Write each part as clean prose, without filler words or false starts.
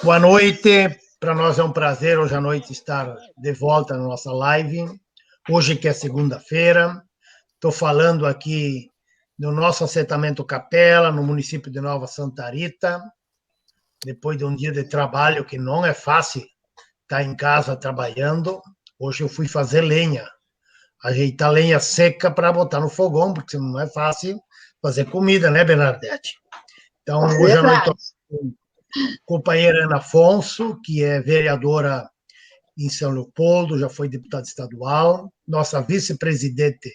Boa noite, para nós é um prazer hoje à noite estar de volta na nossa live. Hoje que é segunda-feira, estou falando aqui do nosso assentamento Capela, no município de Nova Santa Rita, depois de um dia de trabalho que não é fácil estar em casa trabalhando. Hoje eu fui fazer lenha, ajeitar lenha seca para botar no fogão, porque não é fácil fazer comida, né, Bernadette? Então, hoje à noite companheira Ana Afonso, que é vereadora em São Leopoldo, já foi deputada estadual, nossa vice-presidente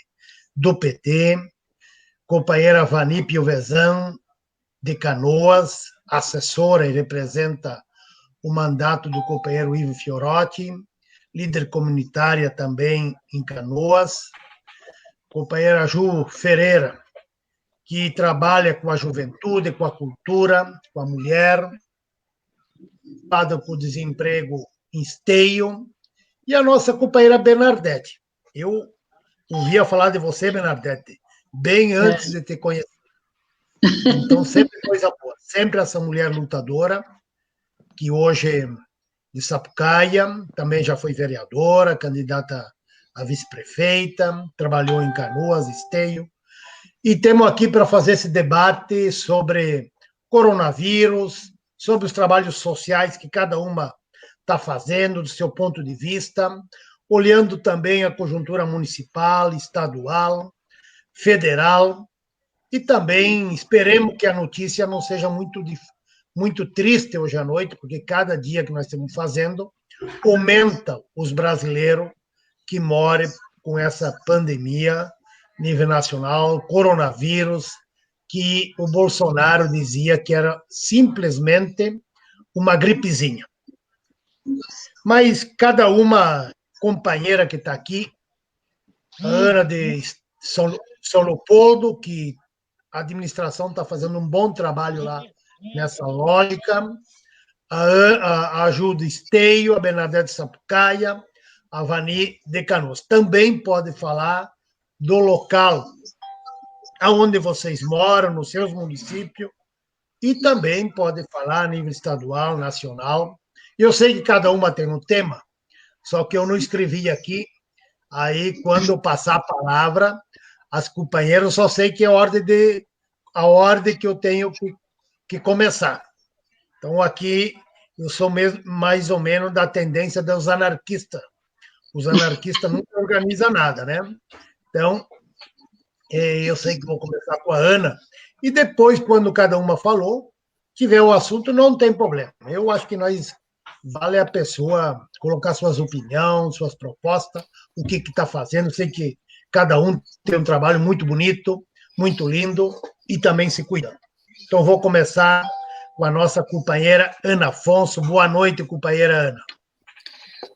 do PT, companheira Vani Piovesan, de Canoas, assessora e representa o mandato do companheiro Ivo Fiorotti, líder comunitária também em Canoas, companheira Ju Ferreira, que trabalha com a juventude, com a cultura, com a mulher, com o desemprego em Esteio, e a nossa companheira Bernadette. Eu ouvia falar de você, Bernadette, bem antes de te conhecer. Então, sempre coisa boa. Sempre essa mulher lutadora, que hoje de Sapucaia, também já foi vereadora, candidata a vice-prefeita, trabalhou em Canoas, Esteio. E temos aqui para fazer esse debate sobre coronavírus, sobre os trabalhos sociais que cada uma está fazendo, do seu ponto de vista, olhando também a conjuntura municipal, estadual, federal, e também esperemos que a notícia não seja muito triste hoje à noite, porque cada dia que nós estamos fazendo aumenta os brasileiros que morrem com essa pandemia nível nacional, coronavírus, que o Bolsonaro dizia que era simplesmente uma gripezinha. Mas cada uma companheira que está aqui, a Ana de São Leopoldo, que a administração está fazendo um bom trabalho lá nessa lógica, a Ju de Esteio, a Bernadette Sapucaia, a Vani de Canoas. Também pode falar do local aonde vocês moram, nos seus municípios, e também pode falar a nível estadual, nacional. Eu sei que cada uma tem um tema, só que eu não escrevi aqui. Aí, quando eu passar a palavra, as companheiras, só sei que é a ordem que eu tenho que começar. Então, aqui, eu sou mesmo, mais ou menos da tendência dos anarquistas. Os anarquistas nunca organizam nada, né? Então, eu sei que vou começar com a Ana, e depois, quando cada uma falou, tiver o assunto, não tem problema. Eu acho que vale a pessoa colocar suas opiniões, suas propostas, o que está fazendo. Sei que cada um tem um trabalho muito bonito, muito lindo, e também se cuidando. Então, vou começar com a nossa companheira Ana Afonso. Boa noite, companheira Ana.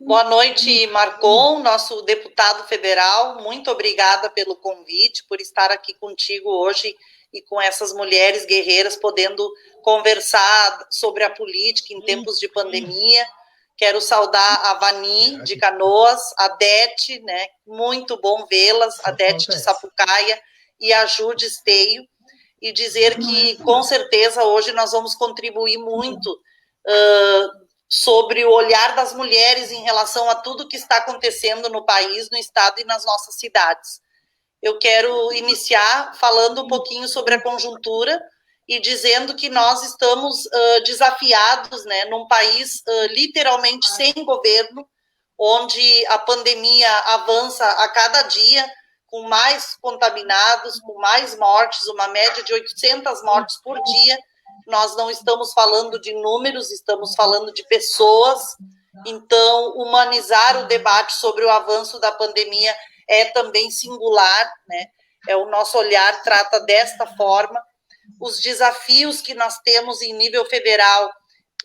Boa noite, Marcon, nosso deputado federal. Muito obrigada pelo convite, por estar aqui contigo hoje e com essas mulheres guerreiras, podendo conversar sobre a política em tempos de pandemia. Quero saudar a Vani de Canoas, a Dete, né? Muito bom vê-las, a Dete de Sapucaia e a Ju de Esteio, e dizer que, com certeza, hoje nós vamos contribuir muito sobre o olhar das mulheres em relação a tudo que está acontecendo no país, no estado e nas nossas cidades. Eu quero iniciar falando um pouquinho sobre a conjuntura e dizendo que nós estamos desafiados, né, num país literalmente sem governo, onde a pandemia avança a cada dia, com mais contaminados, com mais mortes, uma média de 800 mortes por dia. Nós não estamos falando de números, estamos falando de pessoas. Então, humanizar o debate sobre o avanço da pandemia é também singular, né? O nosso olhar trata desta forma. Os desafios que nós temos em nível federal,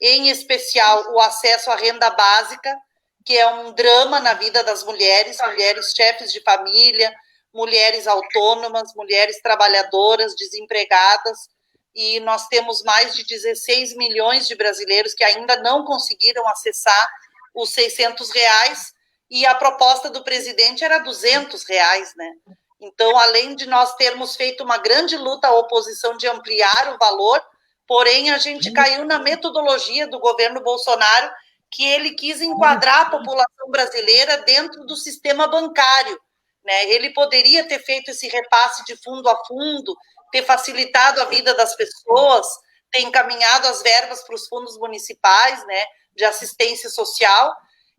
em especial o acesso à renda básica, que é um drama na vida das mulheres, mulheres chefes de família, mulheres autônomas, mulheres trabalhadoras, desempregadas, e nós temos mais de 16 milhões de brasileiros que ainda não conseguiram acessar os R$600, e a proposta do presidente era R$200, né? Então, além de nós termos feito uma grande luta à oposição de ampliar o valor, porém a gente caiu na metodologia do governo Bolsonaro, que ele quis enquadrar a população brasileira dentro do sistema bancário, né? Ele poderia ter feito esse repasse de fundo a fundo, ter facilitado a vida das pessoas, ter encaminhado as verbas para os fundos municipais, né, de assistência social,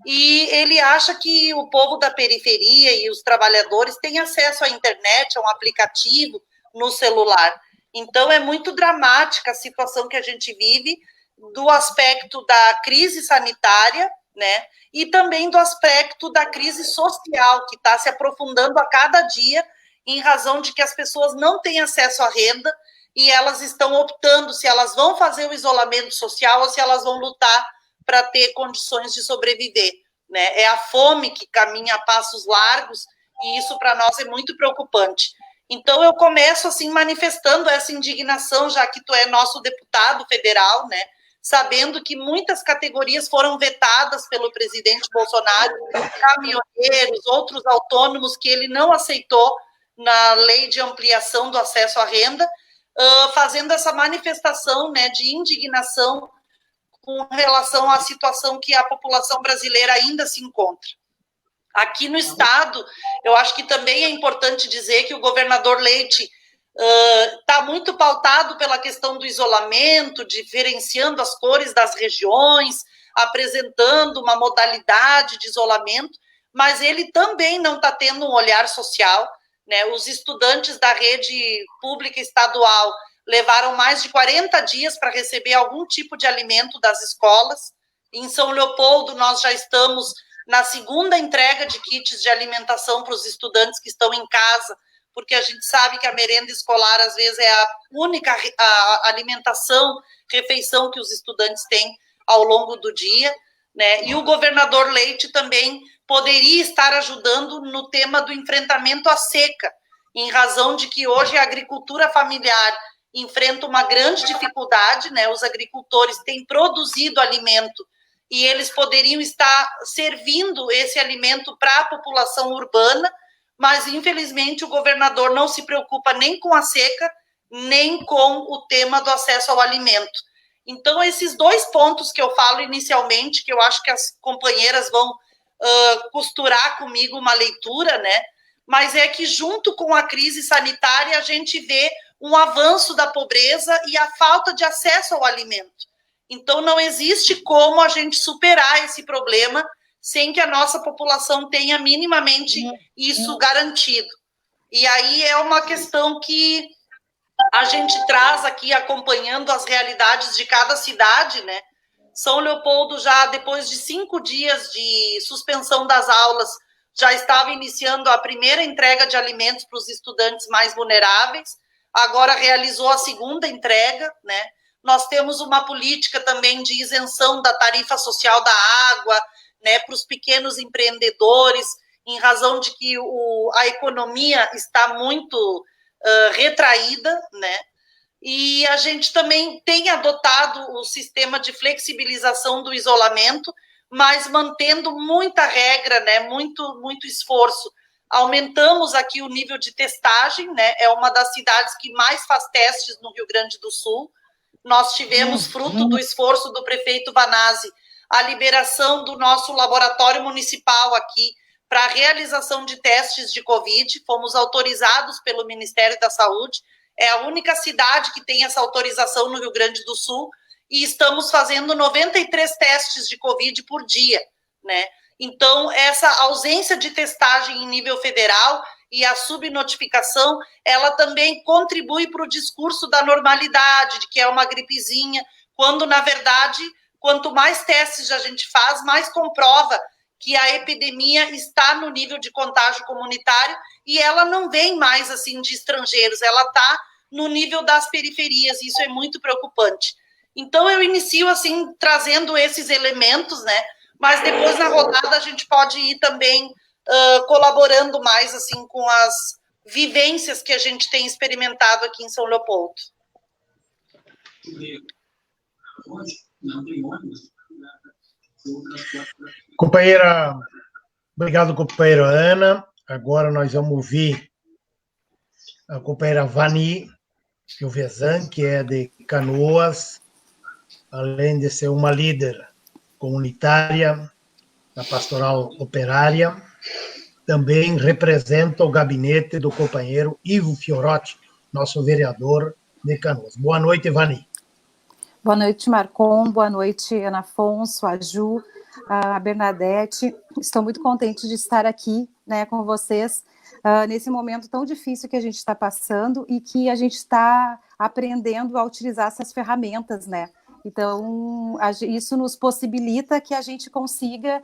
e ele acha que o povo da periferia e os trabalhadores têm acesso à internet, a um aplicativo no celular. Então, é muito dramática a situação que a gente vive do aspecto da crise sanitária, né, e também do aspecto da crise social, que está se aprofundando a cada dia, em razão de que as pessoas não têm acesso à renda e elas estão optando se elas vão fazer o isolamento social ou se elas vão lutar para ter condições de sobreviver, né? É a fome que caminha a passos largos e isso para nós é muito preocupante. Então eu começo assim manifestando essa indignação, já que tu é nosso deputado federal, né? Sabendo que muitas categorias foram vetadas pelo presidente Bolsonaro, caminhoneiros, outros autônomos que ele não aceitou na lei de ampliação do acesso à renda, fazendo essa manifestação, né, de indignação com relação à situação que a população brasileira ainda se encontra. Aqui no estado, eu acho que também é importante dizer que o governador Leite está muito pautado pela questão do isolamento, diferenciando as cores das regiões, apresentando uma modalidade de isolamento, mas ele também não está tendo um olhar social, né? Os estudantes da rede pública estadual levaram mais de 40 dias para receber algum tipo de alimento das escolas. Em São Leopoldo, nós já estamos na segunda entrega de kits de alimentação para os estudantes que estão em casa, porque a gente sabe que a merenda escolar, às vezes, é a única alimentação, refeição que os estudantes têm ao longo do dia, né? E o governador Leite também poderia estar ajudando no tema do enfrentamento à seca, em razão de que hoje a agricultura familiar enfrenta uma grande dificuldade, né? Os agricultores têm produzido alimento e eles poderiam estar servindo esse alimento para a população urbana, mas infelizmente o governador não se preocupa nem com a seca, nem com o tema do acesso ao alimento. Então, esses dois pontos que eu falo inicialmente, que eu acho que as companheiras vão costurar comigo uma leitura, né? Mas é que junto com a crise sanitária a gente vê um avanço da pobreza e a falta de acesso ao alimento. Então não existe como a gente superar esse problema sem que a nossa população tenha minimamente isso garantido. E aí é uma questão que a gente traz aqui acompanhando as realidades de cada cidade, né? São Leopoldo já depois de 5 dias de suspensão das aulas já estava iniciando a primeira entrega de alimentos para os estudantes mais vulneráveis, agora realizou a segunda entrega, né? Nós temos uma política também de isenção da tarifa social da água, né, para os pequenos empreendedores, em razão de que a economia está muito retraída, né? E a gente também tem adotado o sistema de flexibilização do isolamento, mas mantendo muita regra, né? Muito esforço. Aumentamos aqui o nível de testagem, né? É uma das cidades que mais faz testes no Rio Grande do Sul. Nós tivemos, fruto do esforço do prefeito Vanazzi, a liberação do nosso laboratório municipal aqui para a realização de testes de Covid. Fomos autorizados pelo Ministério da Saúde. É a única cidade que tem essa autorização no Rio Grande do Sul e estamos fazendo 93 testes de Covid por dia, né? Então, essa ausência de testagem em nível federal e a subnotificação, ela também contribui para o discurso da normalidade, de que é uma gripezinha, quando, na verdade, quanto mais testes a gente faz, mais comprova que a epidemia está no nível de contágio comunitário e ela não vem mais, assim, de estrangeiros, ela está no nível das periferias, e isso é muito preocupante. Então, eu inicio, assim, trazendo esses elementos, né? Mas depois, na rodada, a gente pode ir também colaborando mais, assim, com as vivências que a gente tem experimentado aqui em São Leopoldo. Companheira, obrigado, companheira Ana. Agora nós vamos ouvir a companheira Vani, Piovesan, que é de Canoas, além de ser uma líder comunitária da pastoral operária, também representa o gabinete do companheiro Ivo Fiorotti, nosso vereador de Canoas. Boa noite, Vani. Boa noite, Marcon. Boa noite, Ana Afonso, a Ju, a Bernadette. Estou muito contente de estar aqui, né, com vocês nesse momento tão difícil que a gente está passando e que a gente está aprendendo a utilizar essas ferramentas, né? Então, isso nos possibilita que a gente consiga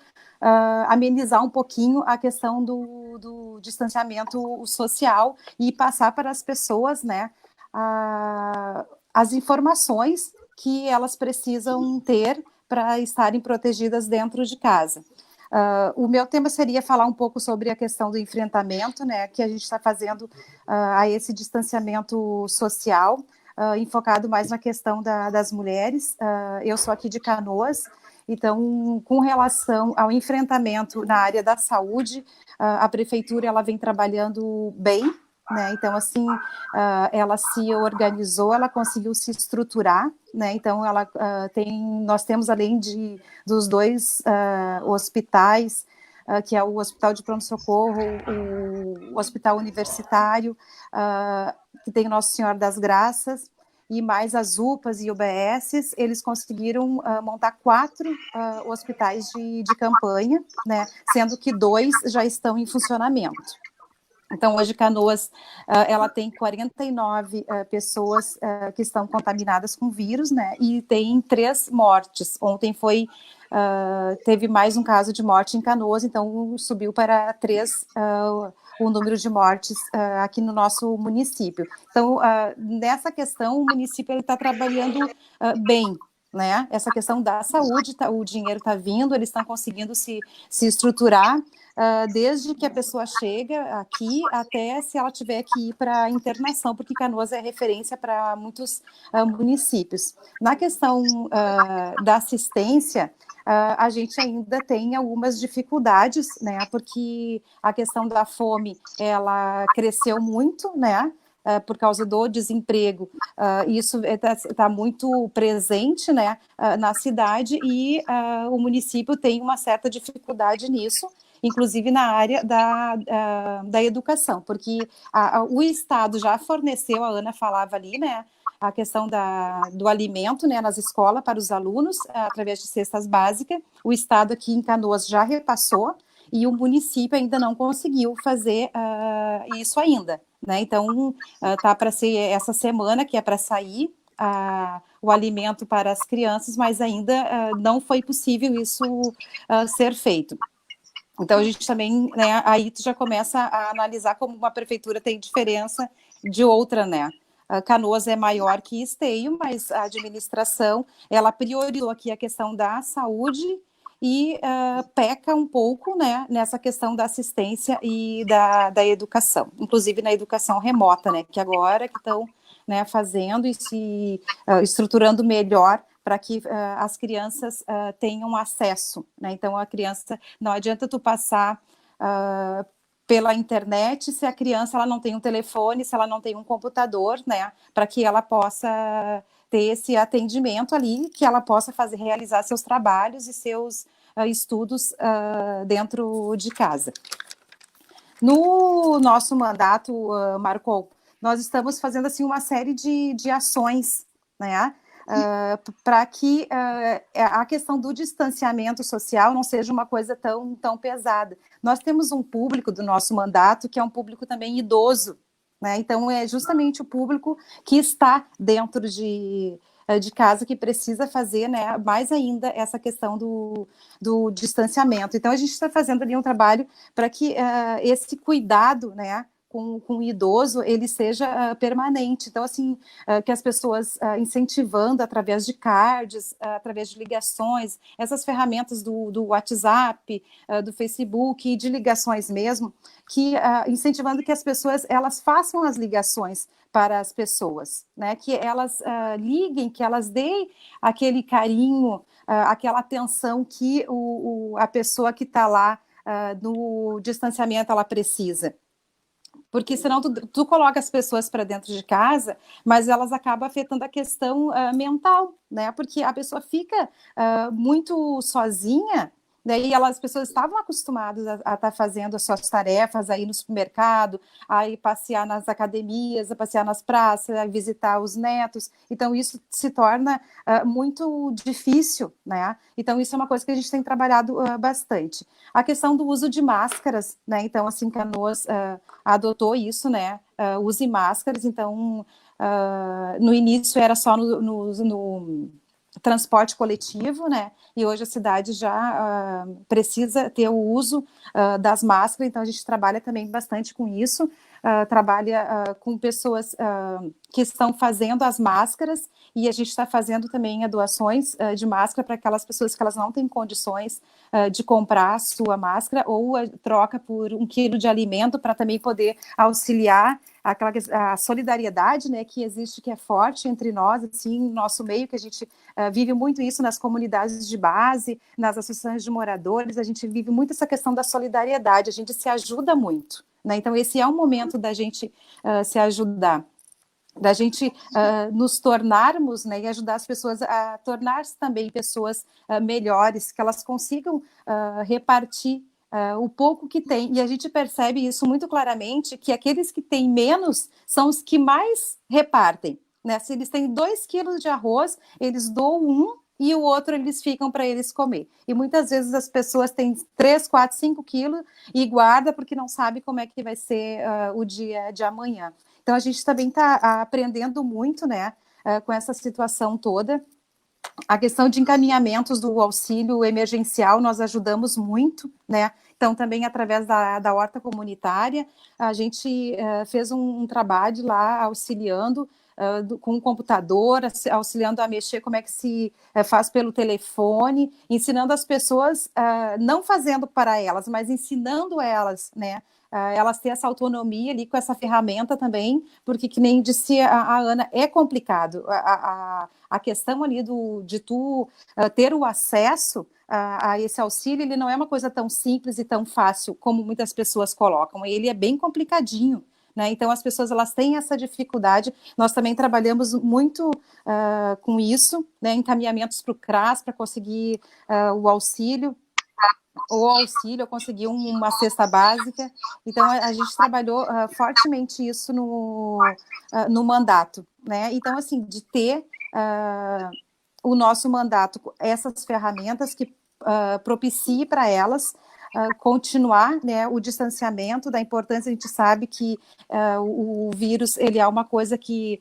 amenizar um pouquinho a questão do distanciamento social e passar para as pessoas, né, as informações que elas precisam ter para estarem protegidas dentro de casa. O meu tema seria falar um pouco sobre a questão do enfrentamento, né, que a gente está fazendo a esse distanciamento social, enfocado mais na questão das mulheres. Eu sou aqui de Canoas, então, com relação ao enfrentamento na área da saúde, a prefeitura ela vem trabalhando bem, né? Então, assim, ela se organizou, ela conseguiu se estruturar, né? Então, nós temos, além dos dois hospitais, que é o Hospital de Pronto-Socorro, o Hospital Universitário, que tem Nossa Senhora das Graças, e mais as UPAs e UBSs, eles conseguiram montar 4 hospitais de campanha, né? Sendo que 2 já estão em funcionamento. Então, hoje, Canoas, ela tem 49 pessoas que estão contaminadas com vírus, né, e tem 3 mortes. Ontem teve mais um caso de morte em Canoas, então subiu para 3 o número de mortes aqui no nosso município. Então, nessa questão, o município está trabalhando bem, né? Essa questão da saúde, o dinheiro está vindo, eles estão conseguindo se estruturar, desde que a pessoa chega aqui até se ela tiver que ir para a internação, porque Canoas é referência para muitos municípios. Na questão da assistência, a gente ainda tem algumas dificuldades, né, porque a questão da fome, ela cresceu muito, né, por causa do desemprego, isso está muito presente, né, na cidade, e o município tem uma certa dificuldade nisso, inclusive na área da educação, porque o Estado já forneceu, a Ana falava ali, né, a questão do alimento, né, nas escolas para os alunos, através de cestas básicas. O Estado aqui em Canoas já repassou, e o município ainda não conseguiu fazer isso ainda, né? Então, tá para ser essa semana que é para sair o alimento para as crianças, mas ainda não foi possível isso ser feito. Então, a gente também, né, aí tu já começa a analisar como uma prefeitura tem diferença de outra, né? Canoas é maior que Esteio, mas a administração, ela priorizou aqui a questão da saúde e peca um pouco, né, nessa questão da assistência e da educação, inclusive na educação remota, né, que agora que estão, né, fazendo e se estruturando melhor para que as crianças tenham acesso, né? Então, a criança, não adianta tu passar pela internet se a criança ela não tem um telefone, se ela não tem um computador, né? Para que ela possa ter esse atendimento ali, que ela possa realizar seus trabalhos e seus estudos dentro de casa. No nosso mandato, Marcon, nós estamos fazendo assim uma série de ações, né? Para que a questão do distanciamento social não seja uma coisa tão pesada. Nós temos um público do nosso mandato que é um público também idoso, né? Então, é justamente o público que está dentro de casa que precisa fazer, né, mais ainda essa questão do distanciamento. Então, a gente está fazendo ali um trabalho para que esse cuidado, né, com o idoso, ele seja permanente. Então, assim, que as pessoas incentivando através de cards, através de ligações, essas ferramentas do WhatsApp, do Facebook, de ligações mesmo, que incentivando que as pessoas, elas façam as ligações para as pessoas, né? Que elas liguem, que elas deem aquele carinho, aquela atenção que a pessoa que está lá no distanciamento, ela precisa. porque senão tu coloca as pessoas para dentro de casa, mas elas acabam afetando a questão mental, né? Porque a pessoa fica muito sozinha, daí as pessoas estavam acostumadas a estar fazendo as suas tarefas, a ir no supermercado, a ir passear nas academias, a passear nas praças, a visitar os netos. Então, isso se torna muito difícil, né? Então, isso é uma coisa que a gente tem trabalhado bastante. A questão do uso de máscaras, né? Então, assim, Canoas adotou isso, né? Use máscaras. Então, no início era só no transporte coletivo, né? E hoje a cidade já precisa ter o uso das máscaras, então a gente trabalha também bastante com isso, trabalha com pessoas que estão fazendo as máscaras, e a gente está fazendo também doações de máscara para aquelas pessoas que elas não têm condições de comprar a sua máscara, ou troca por 1 quilo de alimento para também poder auxiliar a solidariedade, né, que existe, que é forte entre nós, assim, no nosso meio, que a gente vive muito isso nas comunidades de base, nas associações de moradores, a gente vive muito essa questão da solidariedade, a gente se ajuda muito, né? Então esse é um momento da gente se ajudar, da gente nos tornarmos, né, e ajudar as pessoas a tornar-se também pessoas melhores, que elas consigam repartir o pouco que tem, e a gente percebe isso muito claramente, que aqueles que têm menos são os que mais repartem, né? Se eles têm 2 quilos de arroz, eles doam 1 e o outro eles ficam para eles comer. E muitas vezes as pessoas têm 3, 4, 5 quilos e guarda porque não sabe como é que vai ser o dia de amanhã. Então a gente também está aprendendo muito, né, com essa situação toda. A questão de encaminhamentos do auxílio emergencial, nós ajudamos muito, né? Então, também através da horta comunitária, a gente fez um trabalho lá auxiliando com o computador, auxiliando a mexer como é que se faz pelo telefone, ensinando as pessoas, não fazendo para elas, mas ensinando elas, né? Elas têm essa autonomia ali com essa ferramenta também, porque, que nem disse a Ana, é complicado. A questão ali de tu ter o acesso a esse auxílio, ele não é uma coisa tão simples e tão fácil como muitas pessoas colocam, ele é bem complicadinho, né? Então as pessoas elas têm essa dificuldade, nós também trabalhamos muito com isso, né? Encaminhamentos para o CRAS para conseguir o auxílio, eu consegui uma cesta básica, então a gente trabalhou fortemente isso no mandato, né? Então, assim, de ter o nosso mandato, essas ferramentas que propicie para elas continuar, né, o distanciamento, da importância, a gente sabe que o vírus, ele é uma coisa que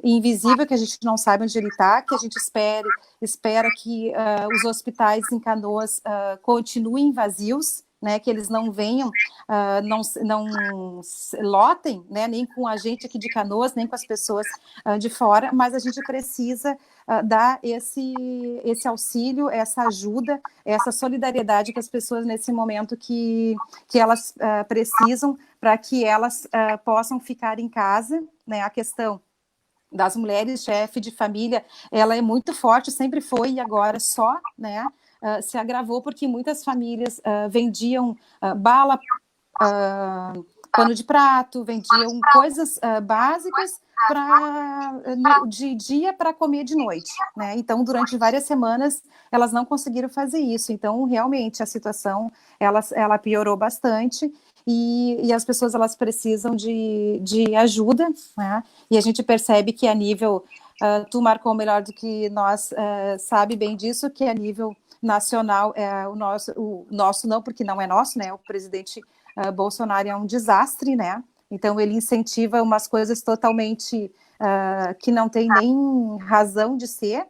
invisível, que a gente não sabe onde ele está, que a gente espera que os hospitais em Canoas continuem vazios, né, que eles não venham, não lotem, né, nem com a gente aqui de Canoas, nem com as pessoas de fora, mas a gente precisa dar esse auxílio, essa ajuda, essa solidariedade com as pessoas nesse momento que elas precisam, para que elas possam ficar em casa, né, a questão das mulheres chefe de família, ela é muito forte, sempre foi, e agora só, né, se agravou, porque muitas famílias vendiam bala, pano de prato, vendiam coisas básicas de dia para comer de noite, né? Então, durante várias semanas, elas não conseguiram fazer isso. Então, realmente, a situação, ela piorou bastante, e as pessoas, elas precisam de ajuda, né? E a gente percebe que a nível, tu marcou melhor do que nós, sabe bem disso, que a nível nacional, o nosso não, porque não é nosso, né? O presidente Bolsonaro é um desastre, né? Então, ele incentiva umas coisas totalmente que não tem nem razão de ser.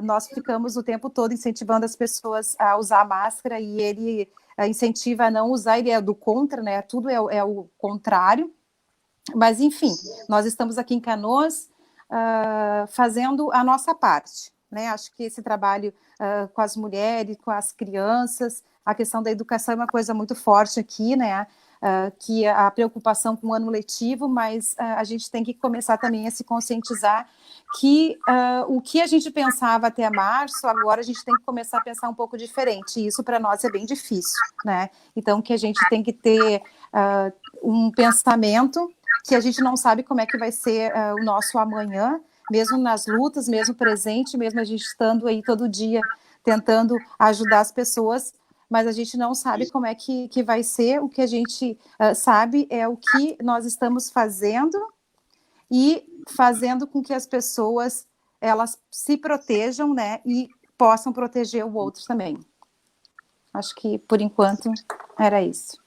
Nós ficamos o tempo todo incentivando as pessoas a usar máscara, e ele incentiva a não usar, ele é do contra, né? Tudo é o contrário. Mas, enfim, nós estamos aqui em Canoas fazendo a nossa parte, né? Acho que esse trabalho com as mulheres, com as crianças, a questão da educação é uma coisa muito forte aqui, né? Que a preocupação com o ano letivo, mas a gente tem que começar também a se conscientizar que o que a gente pensava até março, agora a gente tem que começar a pensar um pouco diferente, e isso para nós é bem difícil, né? Então, que a gente tem que ter um pensamento que a gente não sabe como é que vai ser o nosso amanhã, mesmo nas lutas, mesmo presente, mesmo a gente estando aí todo dia tentando ajudar as pessoas, mas a gente não sabe como é que vai ser. O que a gente sabe é o que nós estamos fazendo e fazendo com que as pessoas elas se protejam, né, e possam proteger o outro também. Acho que, por enquanto, era isso.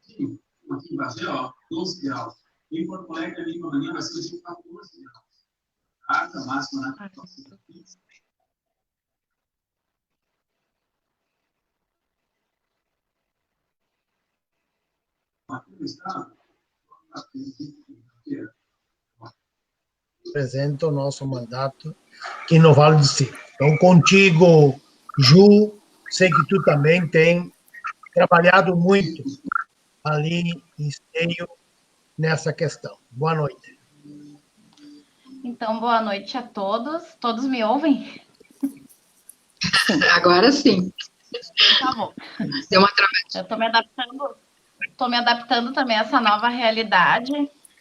Aqui em Bagé, ó, 12 graus. Em Porto Alegre, ali amanhã vai ser de 14 graus. A alta máxima na capital. Aqui no estado, apresenta o nosso mandato aqui no Vale do Silva. Então, contigo, Ju, sei que tu também tem trabalhado muito ali em Esteio nessa questão. Boa noite. Então, boa noite a todos. Todos me ouvem? Agora sim. Tá bom. Deu uma travadinha. Eu estou me adaptando também a essa nova realidade.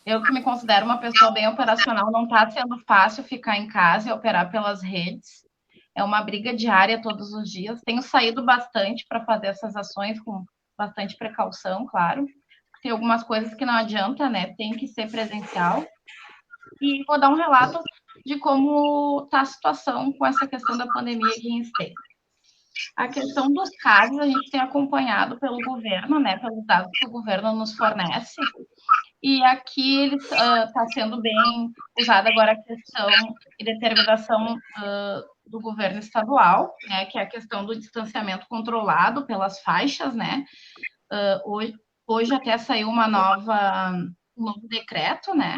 Eu que me considero uma pessoa bem operacional, não está sendo fácil ficar em casa e operar pelas redes. É uma briga diária todos os dias. Tenho saído bastante para fazer essas ações com bastante precaução, claro. Tem algumas coisas que não adianta, né? Tem que ser presencial. E vou dar um relato de como está a situação com essa questão da pandemia aqui em Esteio. A questão dos casos a gente tem acompanhado pelo governo, né? Pelos dados que o governo nos fornece. E aqui ele está sendo bem usada agora a questão e determinação do governo estadual, né, que é a questão do distanciamento controlado pelas faixas, né? Hoje até saiu um novo decreto, né,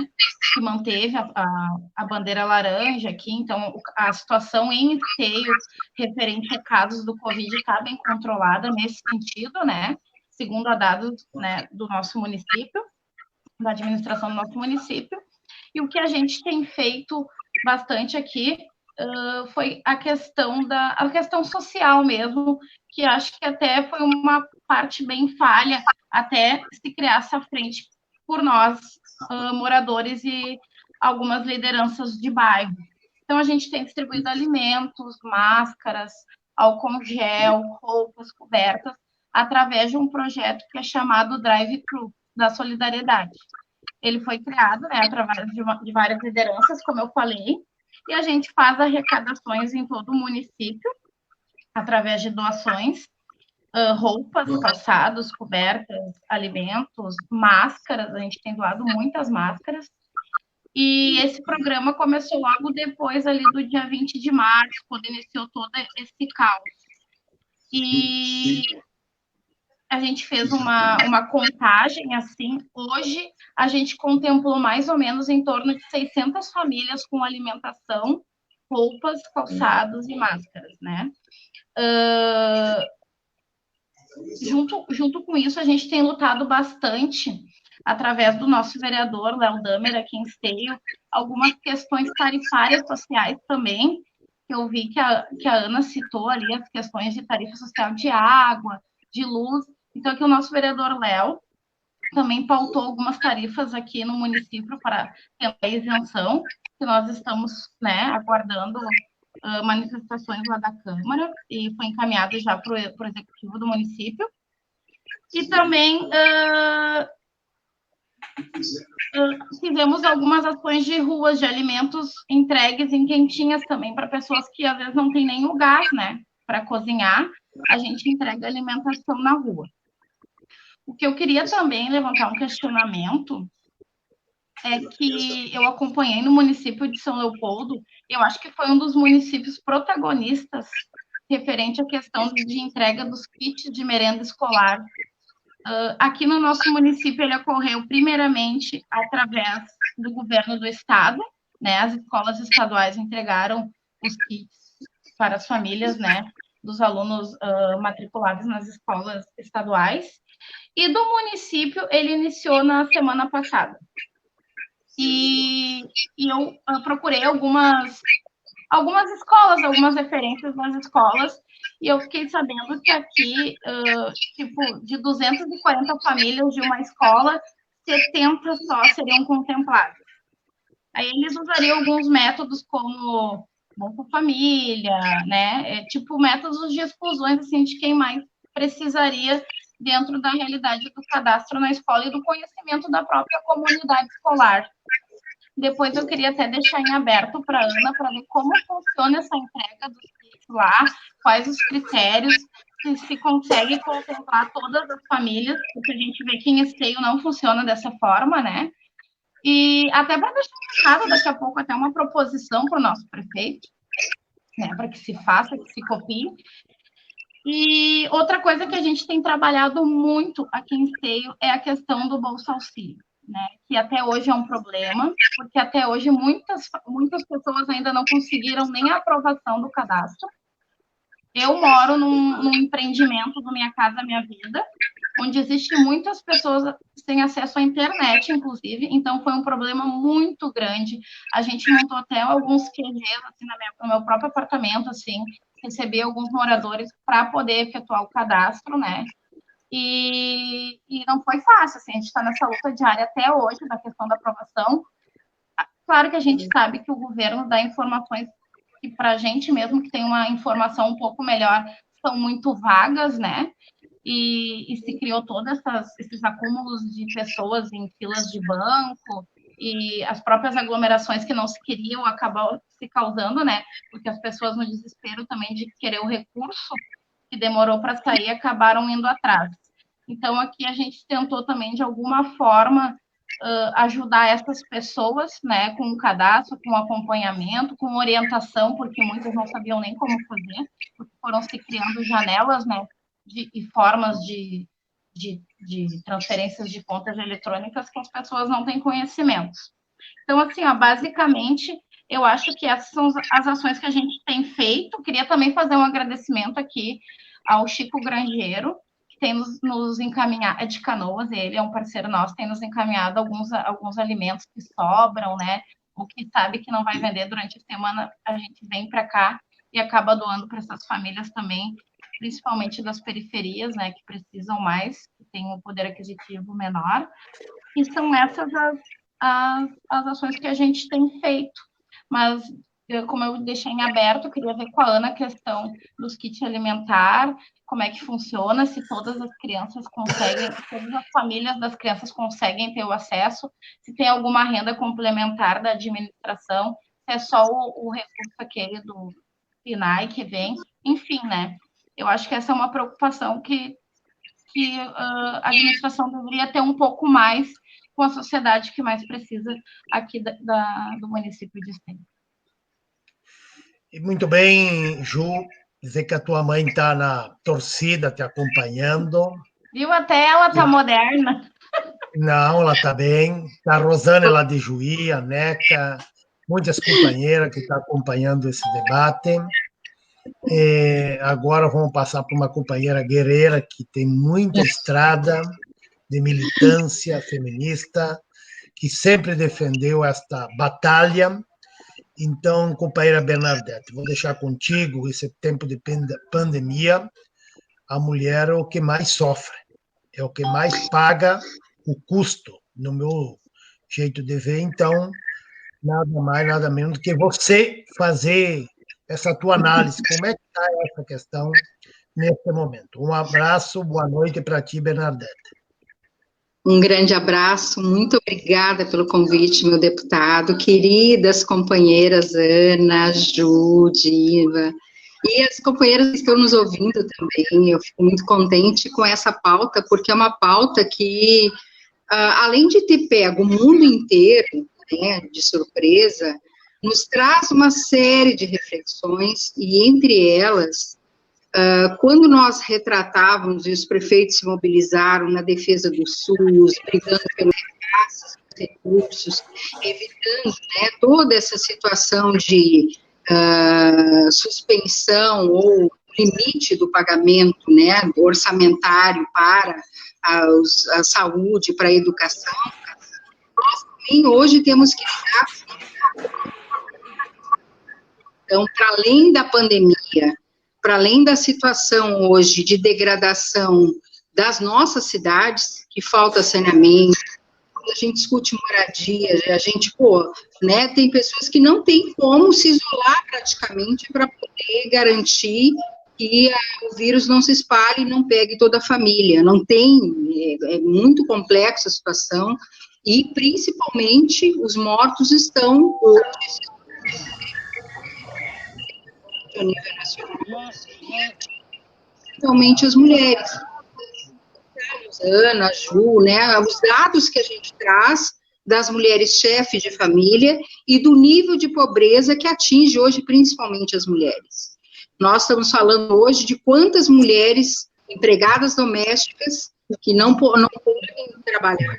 que manteve a bandeira laranja aqui, então a situação em Esteio referente a casos do Covid está bem controlada nesse sentido, né, segundo a dados, né, do nosso município, da administração do nosso município. E o que a gente tem feito bastante aqui foi a questão social mesmo, que acho que até foi uma parte bem falha até se criar essa frente por nós, moradores e algumas lideranças de bairro. Então, a gente tem distribuído alimentos, máscaras, álcool gel, roupas, cobertas, através de um projeto que é chamado Drive-Thru, da solidariedade. Ele foi criado, né, através de várias lideranças, como eu falei, e a gente faz arrecadações em todo o município, através de doações, roupas, calçados, cobertas, alimentos, máscaras, a gente tem doado muitas máscaras, e esse programa começou logo depois ali do dia 20 de março, quando iniciou todo esse caos. E a gente fez uma contagem, assim, hoje a gente contemplou mais ou menos em torno de 600 famílias com alimentação, roupas, calçados e máscaras, né? Junto com isso, a gente tem lutado bastante, através do nosso vereador, Léo Damer, aqui em Esteio, algumas questões tarifárias sociais também, que eu vi que a Ana citou ali, as questões de tarifa social de água, de luz. Então, aqui o nosso vereador Léo também pautou algumas tarifas aqui no município para tentar isenção, que nós estamos, né, aguardando manifestações lá da Câmara, e foi encaminhado já para o Executivo do município. E também fizemos algumas ações de ruas de alimentos entregues em quentinhas também, para pessoas que às vezes não têm nem o gás, né, para cozinhar, a gente entrega alimentação na rua. O que eu queria também levantar um questionamento é que eu acompanhei no município de São Leopoldo, eu acho que foi um dos municípios protagonistas referente à questão de entrega dos kits de merenda escolar. Aqui no nosso município, ele ocorreu primeiramente através do governo do estado, né? As escolas estaduais entregaram os kits para as famílias, né, dos alunos matriculados nas escolas estaduais. E do município, ele iniciou na semana passada. E eu procurei algumas algumas escolas, algumas referências nas escolas, e eu fiquei sabendo que aqui, tipo, de 240 famílias de uma escola, 70 só seriam contempladas. Aí eles usariam alguns métodos como Bolsa Família, né? Tipo, métodos de exclusões, assim, de quem mais precisaria dentro da realidade do cadastro na escola e do conhecimento da própria comunidade escolar. Depois eu queria até deixar em aberto para a Ana, para ver como funciona essa entrega dos kits lá, quais os critérios, se consegue contemplar todas as famílias, porque a gente vê que em Esteio não funciona dessa forma, né? E até para deixar um recado, daqui a pouco até uma proposição para o nosso prefeito, né, para que se faça, que se copie. E outra coisa que a gente tem trabalhado muito aqui em Esteio é a questão do Bolsa Auxílio, né, que até hoje é um problema, porque até hoje muitas pessoas ainda não conseguiram nem a aprovação do cadastro. Eu moro num empreendimento do Minha Casa Minha Vida, onde existem muitas pessoas sem acesso à internet, inclusive, então foi um problema muito grande. A gente montou até alguns QGs assim, no meu próprio apartamento, assim, receber alguns moradores para poder efetuar o cadastro, né? E não foi fácil, assim, a gente está nessa luta diária até hoje, da questão da aprovação. Claro que a gente sabe que o governo dá informações que para a gente mesmo, que tem uma informação um pouco melhor, são muito vagas, né? E se criou todos esses acúmulos de pessoas em filas de banco, e as próprias aglomerações que não se queriam acabam se causando, né? Porque as pessoas, no desespero também de querer o recurso que demorou para sair, acabaram indo atrás. Então, aqui a gente tentou também, de alguma forma, ajudar essas pessoas, né, com o cadastro, com acompanhamento, com orientação, porque muitos não sabiam nem como fazer, porque foram se criando janelas, né, e formas de transferências de contas eletrônicas que as pessoas não têm conhecimentos. Então, assim, ó, basicamente, eu acho que essas são as ações que a gente tem feito. Queria também fazer um agradecimento aqui ao Chico Grangeiro, que tem nos encaminhado, é de Canoas, ele é um parceiro nosso, tem nos encaminhado alguns alimentos que sobram, né? O que sabe que não vai vender durante a semana, a gente vem para cá e acaba doando para essas famílias também, principalmente das periferias, né, que precisam mais, que têm um poder aquisitivo menor, e são essas as ações que a gente tem feito. Mas, como eu deixei em aberto, eu queria ver com a Ana a questão dos kits alimentar, como é que funciona, se todas as crianças conseguem, todas as famílias das crianças conseguem ter o acesso, se tem alguma renda complementar da administração, se é só o recurso aquele do PNAE que vem, enfim, né? Eu acho que essa é uma preocupação que a administração deveria ter um pouco mais com a sociedade que mais precisa aqui do município de Esteio. Muito bem, Ju, dizer que a tua mãe está na torcida, te acompanhando. Viu? Até ela está moderna. Não, ela está bem. A Rosana, lá de Juí, a Neca, muitas companheiras que estão acompanhando esse debate. Agora vamos passar para uma companheira guerreira que tem muita estrada de militância feminista, que sempre defendeu esta batalha. Então, companheira Bernadette, vou deixar contigo, esse tempo de pandemia, a mulher é o que mais sofre, é o que mais paga o custo, no meu jeito de ver. Então, nada mais, nada menos do que você fazer essa tua análise. Como é que está essa questão nesse momento? Um abraço, boa noite para ti, Bernadette. Um grande abraço, muito obrigada pelo convite, meu deputado, queridas companheiras Ana, Ju, Diva, e as companheiras que estão nos ouvindo também. Eu fico muito contente com essa pauta, porque é uma pauta que, além de ter pego o mundo inteiro, né, de surpresa, nos traz uma série de reflexões, e entre elas, quando nós retratávamos e os prefeitos se mobilizaram na defesa do SUS, brigando pelos recursos, evitando, né, toda essa situação de suspensão ou limite do pagamento, né, orçamentário para a saúde, para a educação, nós também hoje temos que lidar Então, para além da pandemia, para além da situação hoje de degradação das nossas cidades, que falta saneamento, a gente discute moradia, a gente, né, tem pessoas que não têm como se isolar praticamente para poder garantir que o vírus não se espalhe e não pegue toda a família. Não tem, é muito complexa a situação, e principalmente os mortos estão hoje a nível nacional, principalmente as mulheres. Ana, Ju, né, os dados que a gente traz das mulheres chefes de família e do nível de pobreza que atinge hoje principalmente as mulheres. Nós estamos falando hoje de quantas mulheres empregadas domésticas que não podem trabalhar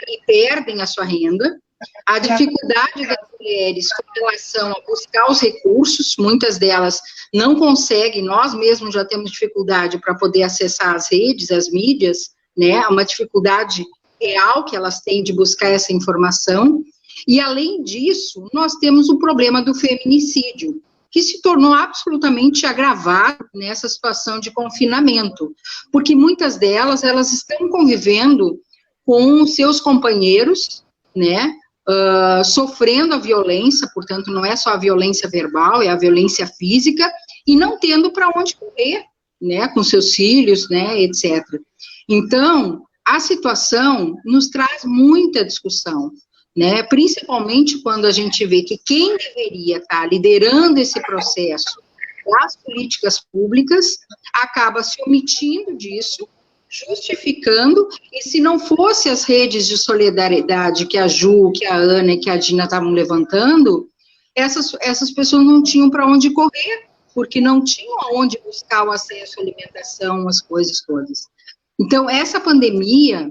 e perdem a sua renda, a dificuldade das mulheres com relação a buscar os recursos, muitas delas não conseguem, nós mesmos já temos dificuldade para poder acessar as redes, as mídias, né, uma dificuldade real que elas têm de buscar essa informação, e além disso, nós temos o problema do feminicídio, que se tornou absolutamente agravado nessa situação de confinamento, porque muitas delas, elas estão convivendo com seus companheiros, né, sofrendo a violência, portanto, não é só a violência verbal, é a violência física, e não tendo para onde correr, né, com seus filhos, né, etc. Então, a situação nos traz muita discussão, né, principalmente quando a gente vê que quem deveria estar liderando esse processo das políticas públicas acaba se omitindo disso, justificando, e se não fosse as redes de solidariedade que a Ju, que a Ana e que a Dina estavam levantando, essas pessoas não tinham para onde correr, porque não tinham aonde buscar o acesso à alimentação, as coisas todas. Então, essa pandemia,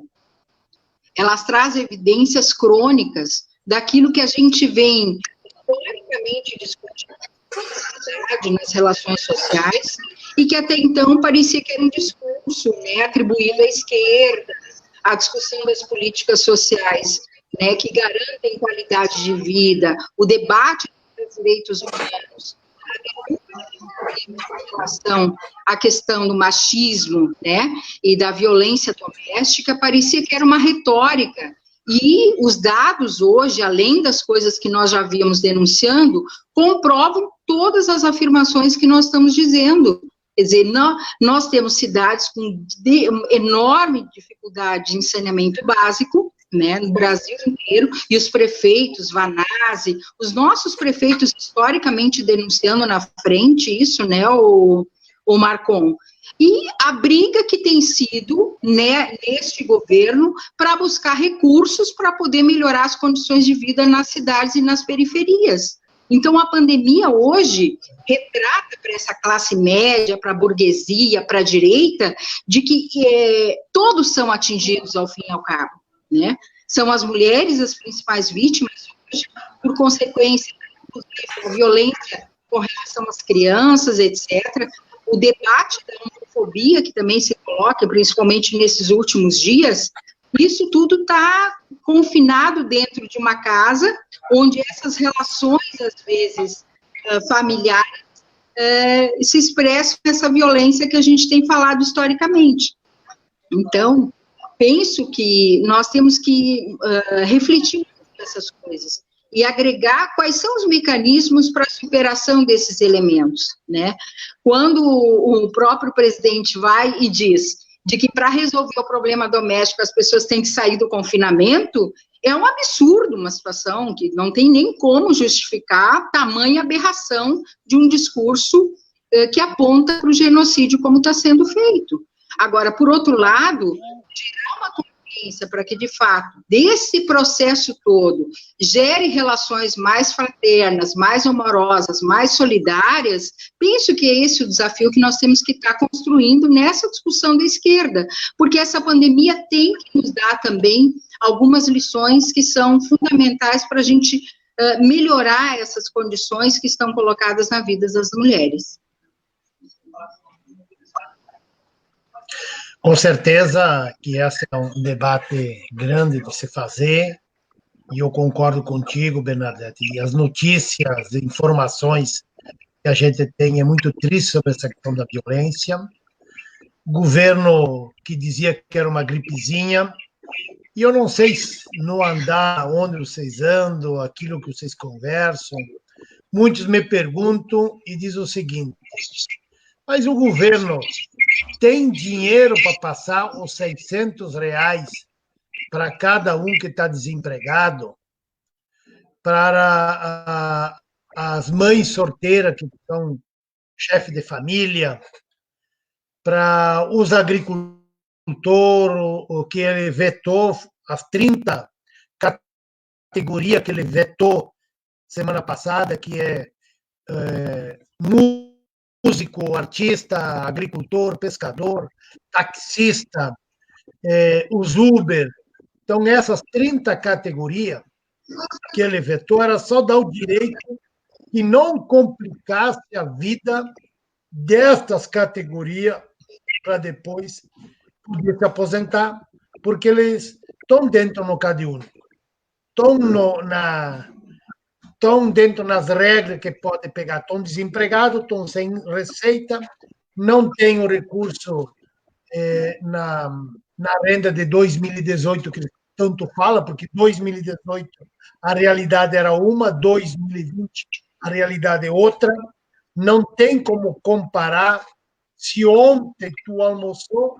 elas trazem evidências crônicas daquilo que a gente vem historicamente discutindo nas relações sociais, e que até então parecia que era um discurso, né, atribuído à esquerda, a discussão das políticas sociais, né, que garantem qualidade de vida, o debate dos direitos humanos, em relação à questão do machismo, né, e da violência doméstica, parecia que era uma retórica. E os dados hoje, além das coisas que nós já víamos denunciando, comprovam todas as afirmações que nós estamos dizendo. Quer dizer, nós temos cidades com enorme dificuldade em saneamento básico, né, no Brasil inteiro, e os prefeitos, Vanazzi, os nossos prefeitos historicamente denunciando na frente isso, né, o Marcon. E a briga que tem sido, né, neste governo para buscar recursos para poder melhorar as condições de vida nas cidades e nas periferias. Então, a pandemia hoje retrata para essa classe média, para a burguesia, para a direita, de que todos são atingidos ao fim e ao cabo, né? São as mulheres as principais vítimas hoje, por consequência da violência com relação às crianças, etc., o debate da homofobia, que também se coloca, principalmente nesses últimos dias, isso tudo está confinado dentro de uma casa, onde essas relações, às vezes, familiares, se expressam nessa violência que a gente tem falado historicamente. Então, penso que nós temos que refletir nessas coisas e agregar quais são os mecanismos para a superação desses elementos, né? Quando o próprio presidente vai e diz de que para resolver o problema doméstico as pessoas têm que sair do confinamento, é um absurdo uma situação que não tem nem como justificar tamanha aberração de um discurso que aponta para o genocídio como está sendo feito. Agora, por outro lado, gerar uma consciência para que, de fato, desse processo todo, gere relações mais fraternas, mais amorosas, mais solidárias, penso que é esse o desafio que nós temos que estar construindo nessa discussão da esquerda, porque essa pandemia tem que nos dar também algumas lições que são fundamentais para a gente melhorar essas condições que estão colocadas na vida das mulheres. Com certeza que esse é um debate grande de se fazer, e eu concordo contigo, Bernadette, e as notícias, informações que a gente tem é muito triste sobre essa questão da violência. Governo que dizia que era uma gripezinha, e eu não sei no andar onde vocês andam, aquilo que vocês conversam, muitos me perguntam e dizem o seguinte, mas o governo tem dinheiro para passar os R$600 para cada um que está desempregado, para as mães solteiras que são chefe de família, para os agricultores, o que ele vetou, as 30 categorias que ele vetou semana passada, que é músico, artista, agricultor, pescador, taxista, os Uber. Então, essas 30 categorias que ele vetou era só dar o direito que não complicasse a vida destas categorias para depois poder se aposentar, porque eles estão dentro no Cade Único, estão dentro nas regras que pode pegar, estão desempregados, estão sem receita, não têm o recurso na renda de 2018 que tanto fala, porque 2018 a realidade era uma, 2020 a realidade é outra, não tem como comparar se ontem tu almoçou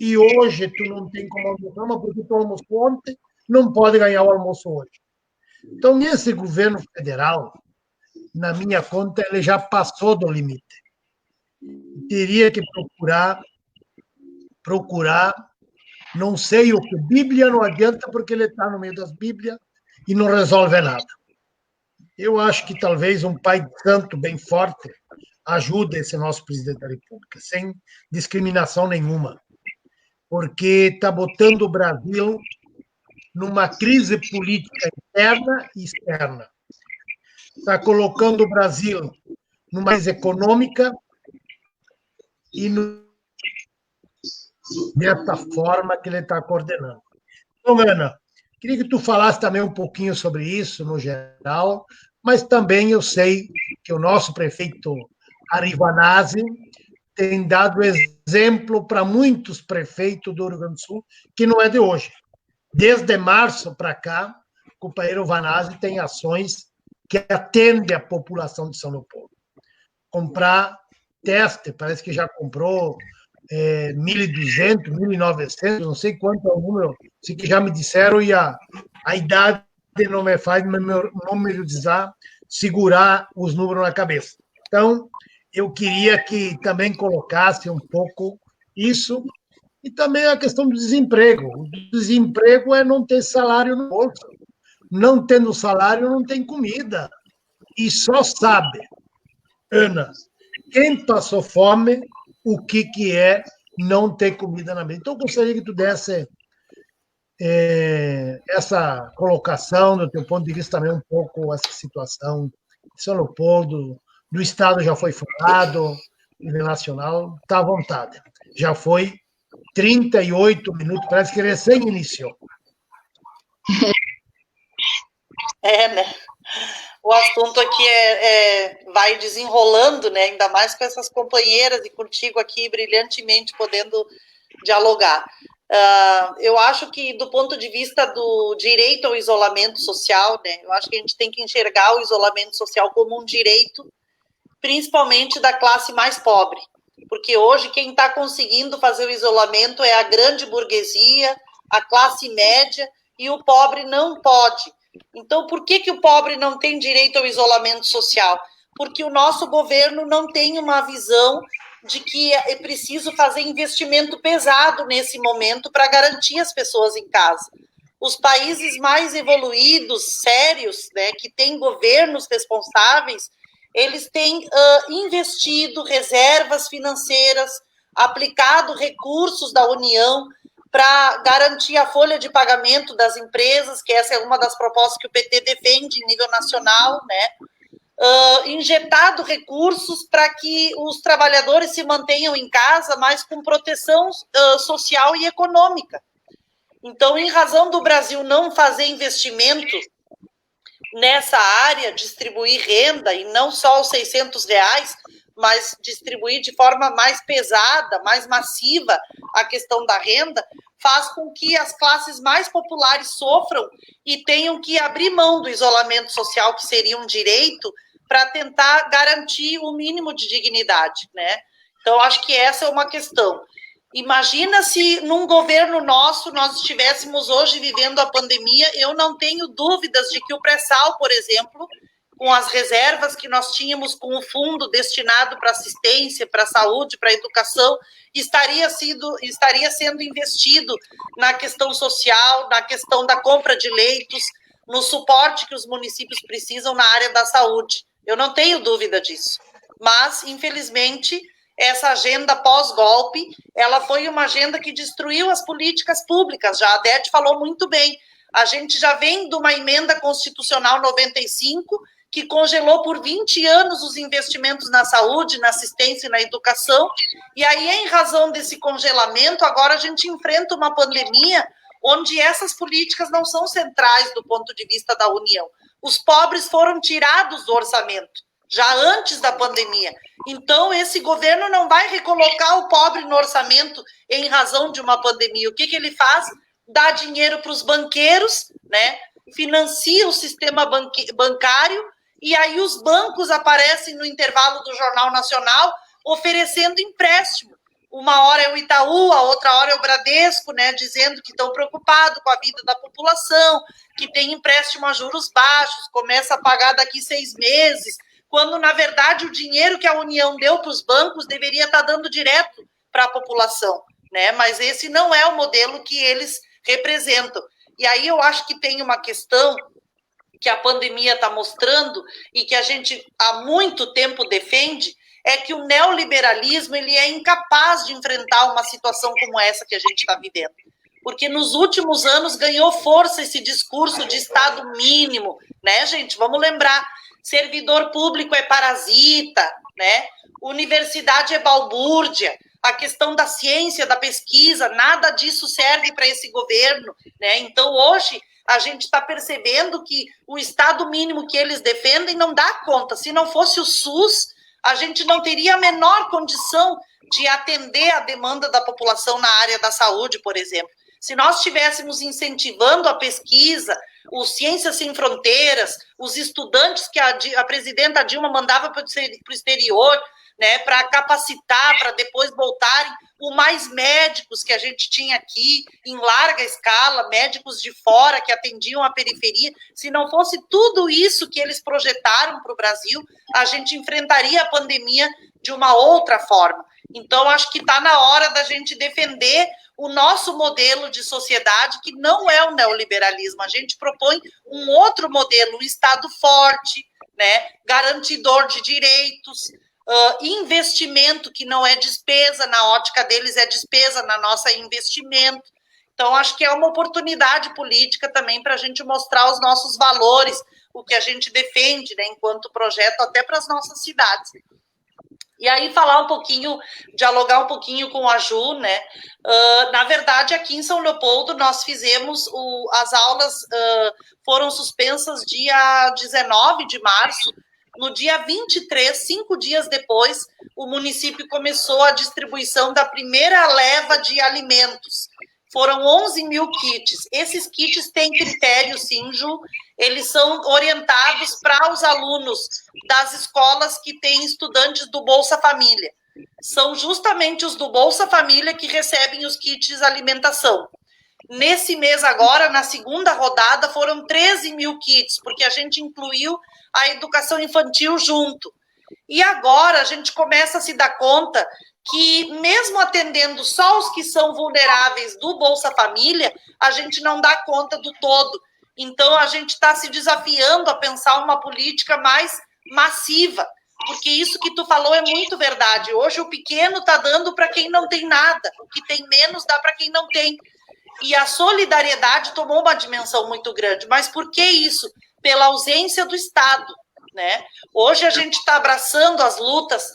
e hoje tu não tem como almoçar, mas porque tu almoçou ontem, não pode ganhar o almoço hoje. Então, esse governo federal, na minha conta, ele já passou do limite. Teria que procurar, não sei o que, Bíblia não adianta porque ele está no meio das Bíblias e não resolve nada. Eu acho que talvez um pai santo bem forte ajude esse nosso presidente da República, sem discriminação nenhuma, porque está botando o Brasil numa crise política interna e externa. Está colocando o Brasil numa crise econômica e dessa forma que ele está coordenando. Então, Ana, queria que tu falasse também um pouquinho sobre isso, no geral, mas também eu sei que o nosso prefeito Ari Vanazzi tem dado exemplo para muitos prefeitos do Rio Grande do Sul, que não é de hoje. Desde março para cá, o companheiro Vanazzi tem ações que atendem a população de São Leopoldo. Comprar teste, parece que já comprou 1.200, 1.900, não sei quanto é o número, sei que já me disseram, e a idade não me faz memorizar, segurar os números na cabeça. Então, eu queria que também colocasse um pouco isso, e também a questão do desemprego. O desemprego é não ter salário no bolso. Não tendo salário, não tem comida. E só sabe, Ana, quem passou fome, o que é não ter comida na mesa. Então, eu gostaria que tu desse essa colocação, do teu ponto de vista também, um pouco essa situação de São Leopoldo, do Estado já foi falado, nível nacional, está à vontade. Já foi 38 minutos, parece que recém iniciou. Né? O assunto aqui vai desenrolando, né? Ainda mais com essas companheiras e contigo aqui brilhantemente podendo dialogar. Eu acho que, do ponto de vista do direito ao isolamento social, né? Eu acho que a gente tem que enxergar o isolamento social como um direito, principalmente da classe mais pobre, porque hoje quem está conseguindo fazer o isolamento é a grande burguesia, a classe média, e o pobre não pode. Então, por que o pobre não tem direito ao isolamento social? Porque o nosso governo não tem uma visão de que é preciso fazer investimento pesado nesse momento para garantir as pessoas em casa. Os países mais evoluídos, sérios, né, que têm governos responsáveis, eles têm investido reservas financeiras, aplicado recursos da União para garantir a folha de pagamento das empresas, que essa é uma das propostas que o PT defende em nível nacional, né? Injetado recursos para que os trabalhadores se mantenham em casa, mas com proteção social e econômica. Então, em razão do Brasil não fazer investimento nessa área, distribuir renda, e não só os R$600, mas distribuir de forma mais pesada, mais massiva a questão da renda, faz com que as classes mais populares sofram e tenham que abrir mão do isolamento social, que seria um direito, para tentar garantir o mínimo de dignidade, né? Então, acho que essa é uma questão. Imagina se num governo nosso nós estivéssemos hoje vivendo a pandemia. Eu não tenho dúvidas de que o pré-sal, por exemplo, com as reservas que nós tínhamos com o fundo destinado para assistência, para saúde, para educação, estaria sendo investido na questão social, na questão da compra de leitos, no suporte que os municípios precisam na área da saúde. Eu não tenho dúvida disso. Mas, infelizmente, essa agenda pós-golpe, ela foi uma agenda que destruiu as políticas públicas. Já a Dete falou muito bem. A gente já vem de uma emenda constitucional 95, que congelou por 20 anos os investimentos na saúde, na assistência e na educação, e aí, em razão desse congelamento, agora a gente enfrenta uma pandemia onde essas políticas não são centrais do ponto de vista da União. Os pobres foram tirados do orçamento, já antes da pandemia. Então, esse governo não vai recolocar o pobre no orçamento em razão de uma pandemia. O que ele faz? Dá dinheiro para os banqueiros, né? Financia o sistema bancário, e aí os bancos aparecem no intervalo do Jornal Nacional oferecendo empréstimo. Uma hora é o Itaú, a outra hora é o Bradesco, né, dizendo que estão preocupados com a vida da população, que tem empréstimo a juros baixos, começa a pagar daqui 6 meses, quando, na verdade, o dinheiro que a União deu para os bancos deveria estar dando direto para a população, né? Mas esse não é o modelo que eles representam. E aí eu acho que tem uma questão que a pandemia está mostrando e que a gente há muito tempo defende, é que o neoliberalismo ele é incapaz de enfrentar uma situação como essa que a gente está vivendo. Porque nos últimos anos ganhou força esse discurso de Estado mínimo, né, gente? Vamos lembrar, servidor público é parasita, né? Universidade é balbúrdia, a questão da ciência, da pesquisa, nada disso serve para esse governo, né? Então, hoje, a gente está percebendo que o Estado mínimo que eles defendem não dá conta. Se não fosse o SUS, a gente não teria a menor condição de atender a demanda da população na área da saúde, por exemplo. Se nós estivéssemos incentivando a pesquisa, o Ciências Sem Fronteiras, os estudantes que a presidenta Dilma mandava para o exterior, né, para capacitar, para depois voltarem, o mais médicos que a gente tinha aqui, em larga escala, médicos de fora que atendiam a periferia, se não fosse tudo isso que eles projetaram para o Brasil, a gente enfrentaria a pandemia de uma outra forma. Então, acho que está na hora da gente defender o nosso modelo de sociedade, que não é o neoliberalismo. A gente propõe um outro modelo, um Estado forte, né, garantidor de direitos, investimento que não é despesa, na ótica deles é despesa, na nossa é investimento. Então, acho que é uma oportunidade política também para a gente mostrar os nossos valores, o que a gente defende, né, enquanto projeto, até para as nossas cidades. E aí falar um pouquinho, dialogar um pouquinho com a Ju, né? Na verdade, aqui em São Leopoldo, nós fizemos, as aulas foram suspensas dia 19 de março. No dia 23, 5 dias depois, o município começou a distribuição da primeira leva de alimentos. Foram 11 mil kits. Esses kits têm critério, sim, Ju. Eles são orientados para os alunos das escolas que têm estudantes do Bolsa Família. São justamente os do Bolsa Família que recebem os kits de alimentação. Nesse mês agora, na segunda rodada, foram 13 mil kits, porque a gente incluiu a educação infantil junto. E agora a gente começa a se dar conta que, mesmo atendendo só os que são vulneráveis do Bolsa Família, a gente não dá conta do todo. Então, a gente está se desafiando a pensar uma política mais massiva, porque isso que tu falou é muito verdade. Hoje, o pequeno está dando para quem não tem nada, o que tem menos dá para quem não tem. E a solidariedade tomou uma dimensão muito grande. Mas por que isso? Pela ausência do Estado, né? Hoje a gente está abraçando as lutas,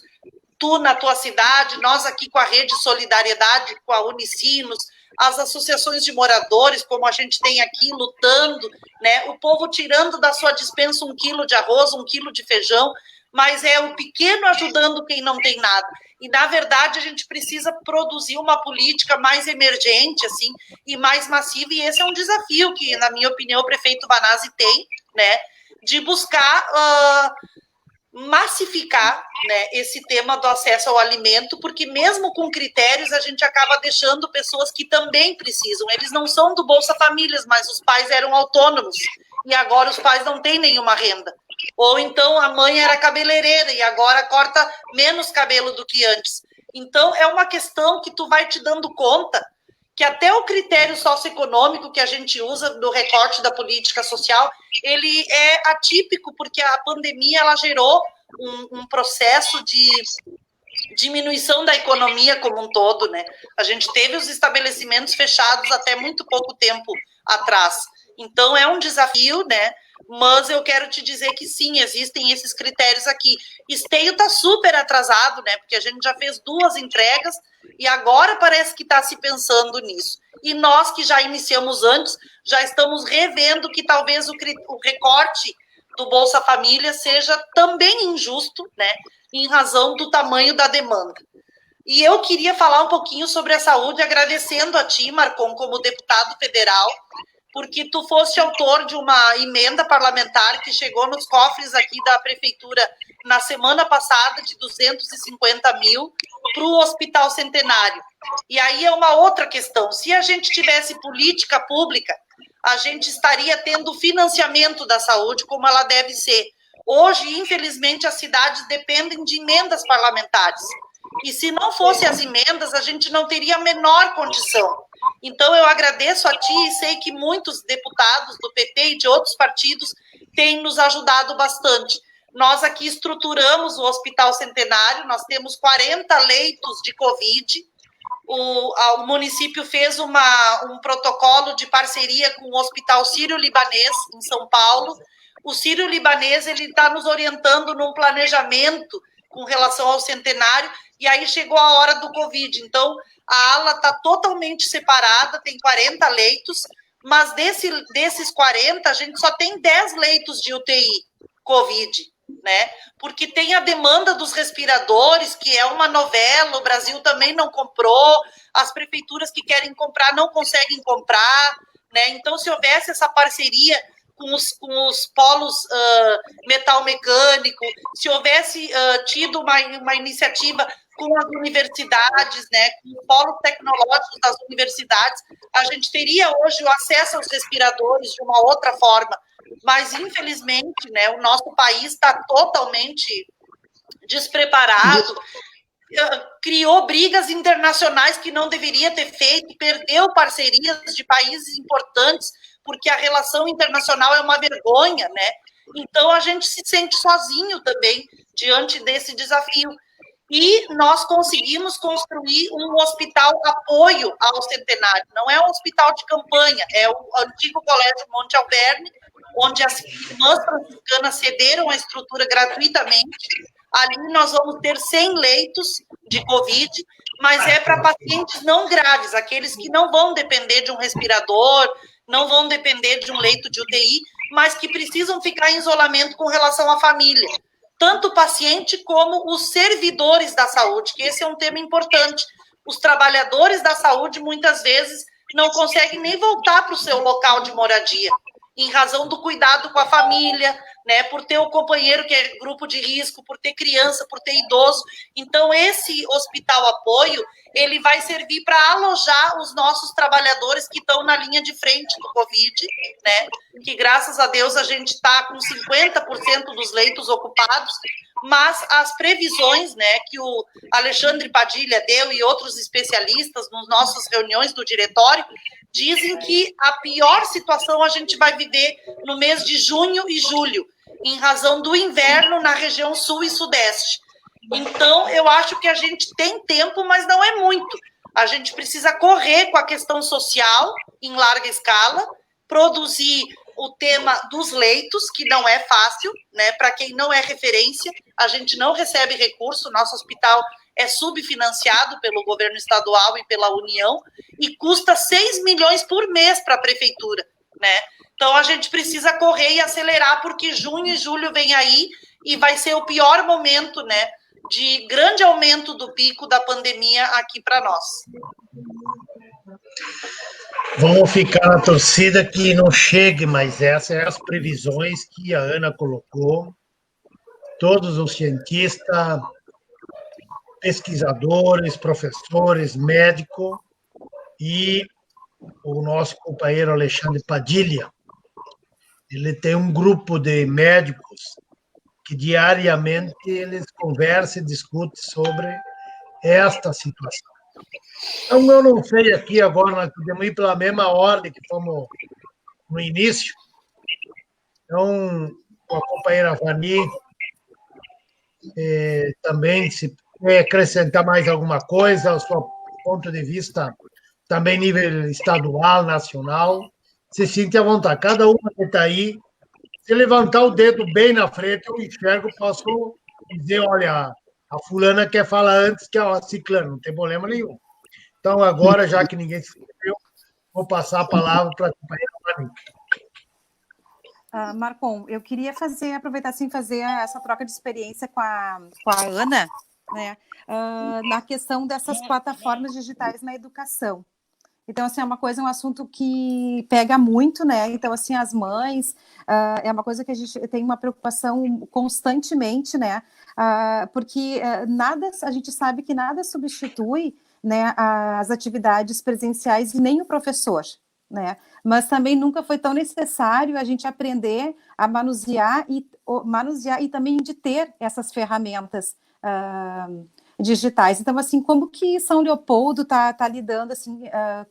tu na tua cidade, nós aqui com a Rede Solidariedade, com a Unicinos, as associações de moradores, como a gente tem aqui, lutando, né? O povo tirando da sua despensa 1 quilo de arroz, 1 quilo de feijão, mas é o pequeno ajudando quem não tem nada. E, na verdade, a gente precisa produzir uma política mais emergente, assim, e mais massiva, e esse é um desafio que, na minha opinião, o prefeito Vanazzi tem, né, de buscar massificar, né, esse tema do acesso ao alimento, porque mesmo com critérios a gente acaba deixando pessoas que também precisam. Eles não são do Bolsa Famílias, mas os pais eram autônomos e agora os pais não têm nenhuma renda. Ou então a mãe era cabeleireira e agora corta menos cabelo do que antes. Então é uma questão que tu vai te dando conta que até o critério socioeconômico que a gente usa do recorte da política social, ele é atípico, porque a pandemia ela gerou um processo de diminuição da economia como um todo, né? A gente teve os estabelecimentos fechados até muito pouco tempo atrás. Então, é um desafio, né? Mas eu quero te dizer que sim, existem esses critérios aqui. Esteio está super atrasado, né? Porque a gente já fez 2 entregas e agora parece que está se pensando nisso. E nós que já iniciamos antes, já estamos revendo que talvez o recorte do Bolsa Família seja também injusto, né? Em razão do tamanho da demanda. E eu queria falar um pouquinho sobre a saúde, agradecendo a ti, Marcon, como deputado federal, porque tu foste autor de uma emenda parlamentar que chegou nos cofres aqui da prefeitura na semana passada de 250 mil para o Hospital Centenário. E aí é uma outra questão. Se a gente tivesse política pública, a gente estaria tendo financiamento da saúde como ela deve ser. Hoje, infelizmente, as cidades dependem de emendas parlamentares. E se não fossem as emendas, a gente não teria a menor condição. Então, eu agradeço a ti e sei que muitos deputados do PP e de outros partidos têm nos ajudado bastante. Nós aqui estruturamos o Hospital Centenário, nós temos 40 leitos de Covid. O município fez um protocolo de parceria com o Hospital Sírio-Libanês, em São Paulo. O Sírio-Libanês está nos orientando num planejamento com relação ao centenário, e aí chegou a hora do Covid. Então, a ala está totalmente separada, tem 40 leitos, mas desses 40, a gente só tem 10 leitos de UTI Covid, né? Porque tem a demanda dos respiradores, que é uma novela, o Brasil também não comprou, as prefeituras que querem comprar não conseguem comprar, né? Então, se houvesse essa parceria com os polos metal mecânico, se houvesse tido uma iniciativa com as universidades, né, com o polo tecnológico das universidades, a gente teria hoje o acesso aos respiradores de uma outra forma, mas infelizmente, né, o nosso país está totalmente despreparado, criou brigas internacionais que não deveria ter feito, perdeu parcerias de países importantes, porque a relação internacional é uma vergonha, né? Então, a gente se sente sozinho também diante desse desafio. E nós conseguimos construir um hospital apoio ao centenário. Não é um hospital de campanha, é o antigo Colégio Monte Alverne, onde as irmãs franciscanas cederam a estrutura gratuitamente. Ali nós vamos ter 100 leitos de Covid, mas é para pacientes não graves, aqueles que não vão depender de um respirador, não vão depender de um leito de UTI, mas que precisam ficar em isolamento com relação à família. Tanto o paciente como os servidores da saúde, que esse é um tema importante. Os trabalhadores da saúde, muitas vezes, não conseguem nem voltar para o seu local de moradia, em razão do cuidado com a família, né, por ter o companheiro que é grupo de risco, por ter criança, por ter idoso. Então, esse hospital apoio, ele vai servir para alojar os nossos trabalhadores que estão na linha de frente do Covid, né, que graças a Deus a gente está com 50% dos leitos ocupados, mas as previsões, né, que o Alexandre Padilha deu e outros especialistas nas nossas reuniões do diretório, dizem que a pior situação a gente vai viver no mês de junho e julho, em razão do inverno na região sul e sudeste. Então, eu acho que a gente tem tempo, mas não é muito. A gente precisa correr com a questão social em larga escala, produzir o tema dos leitos, que não é fácil, né? Para quem não é referência, a gente não recebe recurso, nosso hospital é subfinanciado pelo governo estadual e pela União, e custa 6 milhões por mês para a prefeitura, né? Então, a gente precisa correr e acelerar, porque junho e julho vem aí, e vai ser o pior momento, né, de grande aumento do pico da pandemia aqui para nós. Vamos ficar na torcida que não chegue, mas essas são as previsões que a Ana colocou. Todos os cientistas, pesquisadores, professores, médicos e o nosso companheiro Alexandre Padilha. Ele tem um grupo de médicos que diariamente eles conversam e discutem sobre esta situação. Então, eu não sei aqui agora, nós podemos ir pela mesma ordem que fomos no início. Então, com a companheira Vani, também, se quer acrescentar mais alguma coisa, o seu ponto de vista, também nível estadual, nacional, se sinta à vontade. Cada uma que está aí, se levantar o dedo bem na frente, eu enxergo, posso dizer, olha, a fulana quer falar antes que a ciclana, não tem problema nenhum. Então, agora, já que ninguém se inscreveu, vou passar a palavra para a companheira Vani. Marcon, eu queria aproveitar assim, fazer essa troca de experiência com a Ana, né, na questão dessas plataformas digitais na educação. Então, assim, um assunto que pega muito, né? Então, assim, as mães, é uma coisa que a gente tem uma preocupação constantemente, né? Porque a gente sabe que nada substitui, né, as atividades presenciais e nem o professor, né? Mas também nunca foi tão necessário a gente aprender a manusear e também de ter essas ferramentas digitais. Então, assim, como que São Leopoldo tá lidando assim,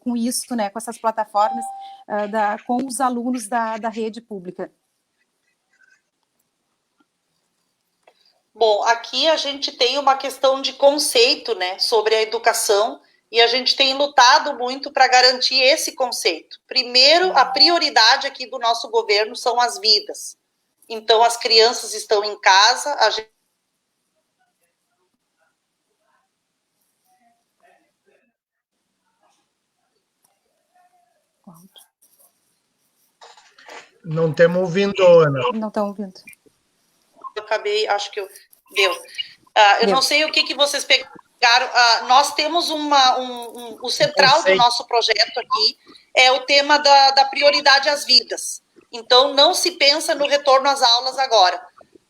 com isso, né, com essas plataformas, com os alunos da rede pública? Bom, aqui a gente tem uma questão de conceito, né, sobre a educação, e a gente tem lutado muito para garantir esse conceito. Primeiro, a prioridade aqui do nosso governo são as vidas. Então, as crianças estão em casa, a gente Não estamos ouvindo, Ana. Não estão ouvindo. Eu acabei, acho que deu. Eu não sei o que vocês pegaram. Nós temos o central do nosso projeto aqui é o tema da prioridade às vidas. Então, não se pensa no retorno às aulas agora.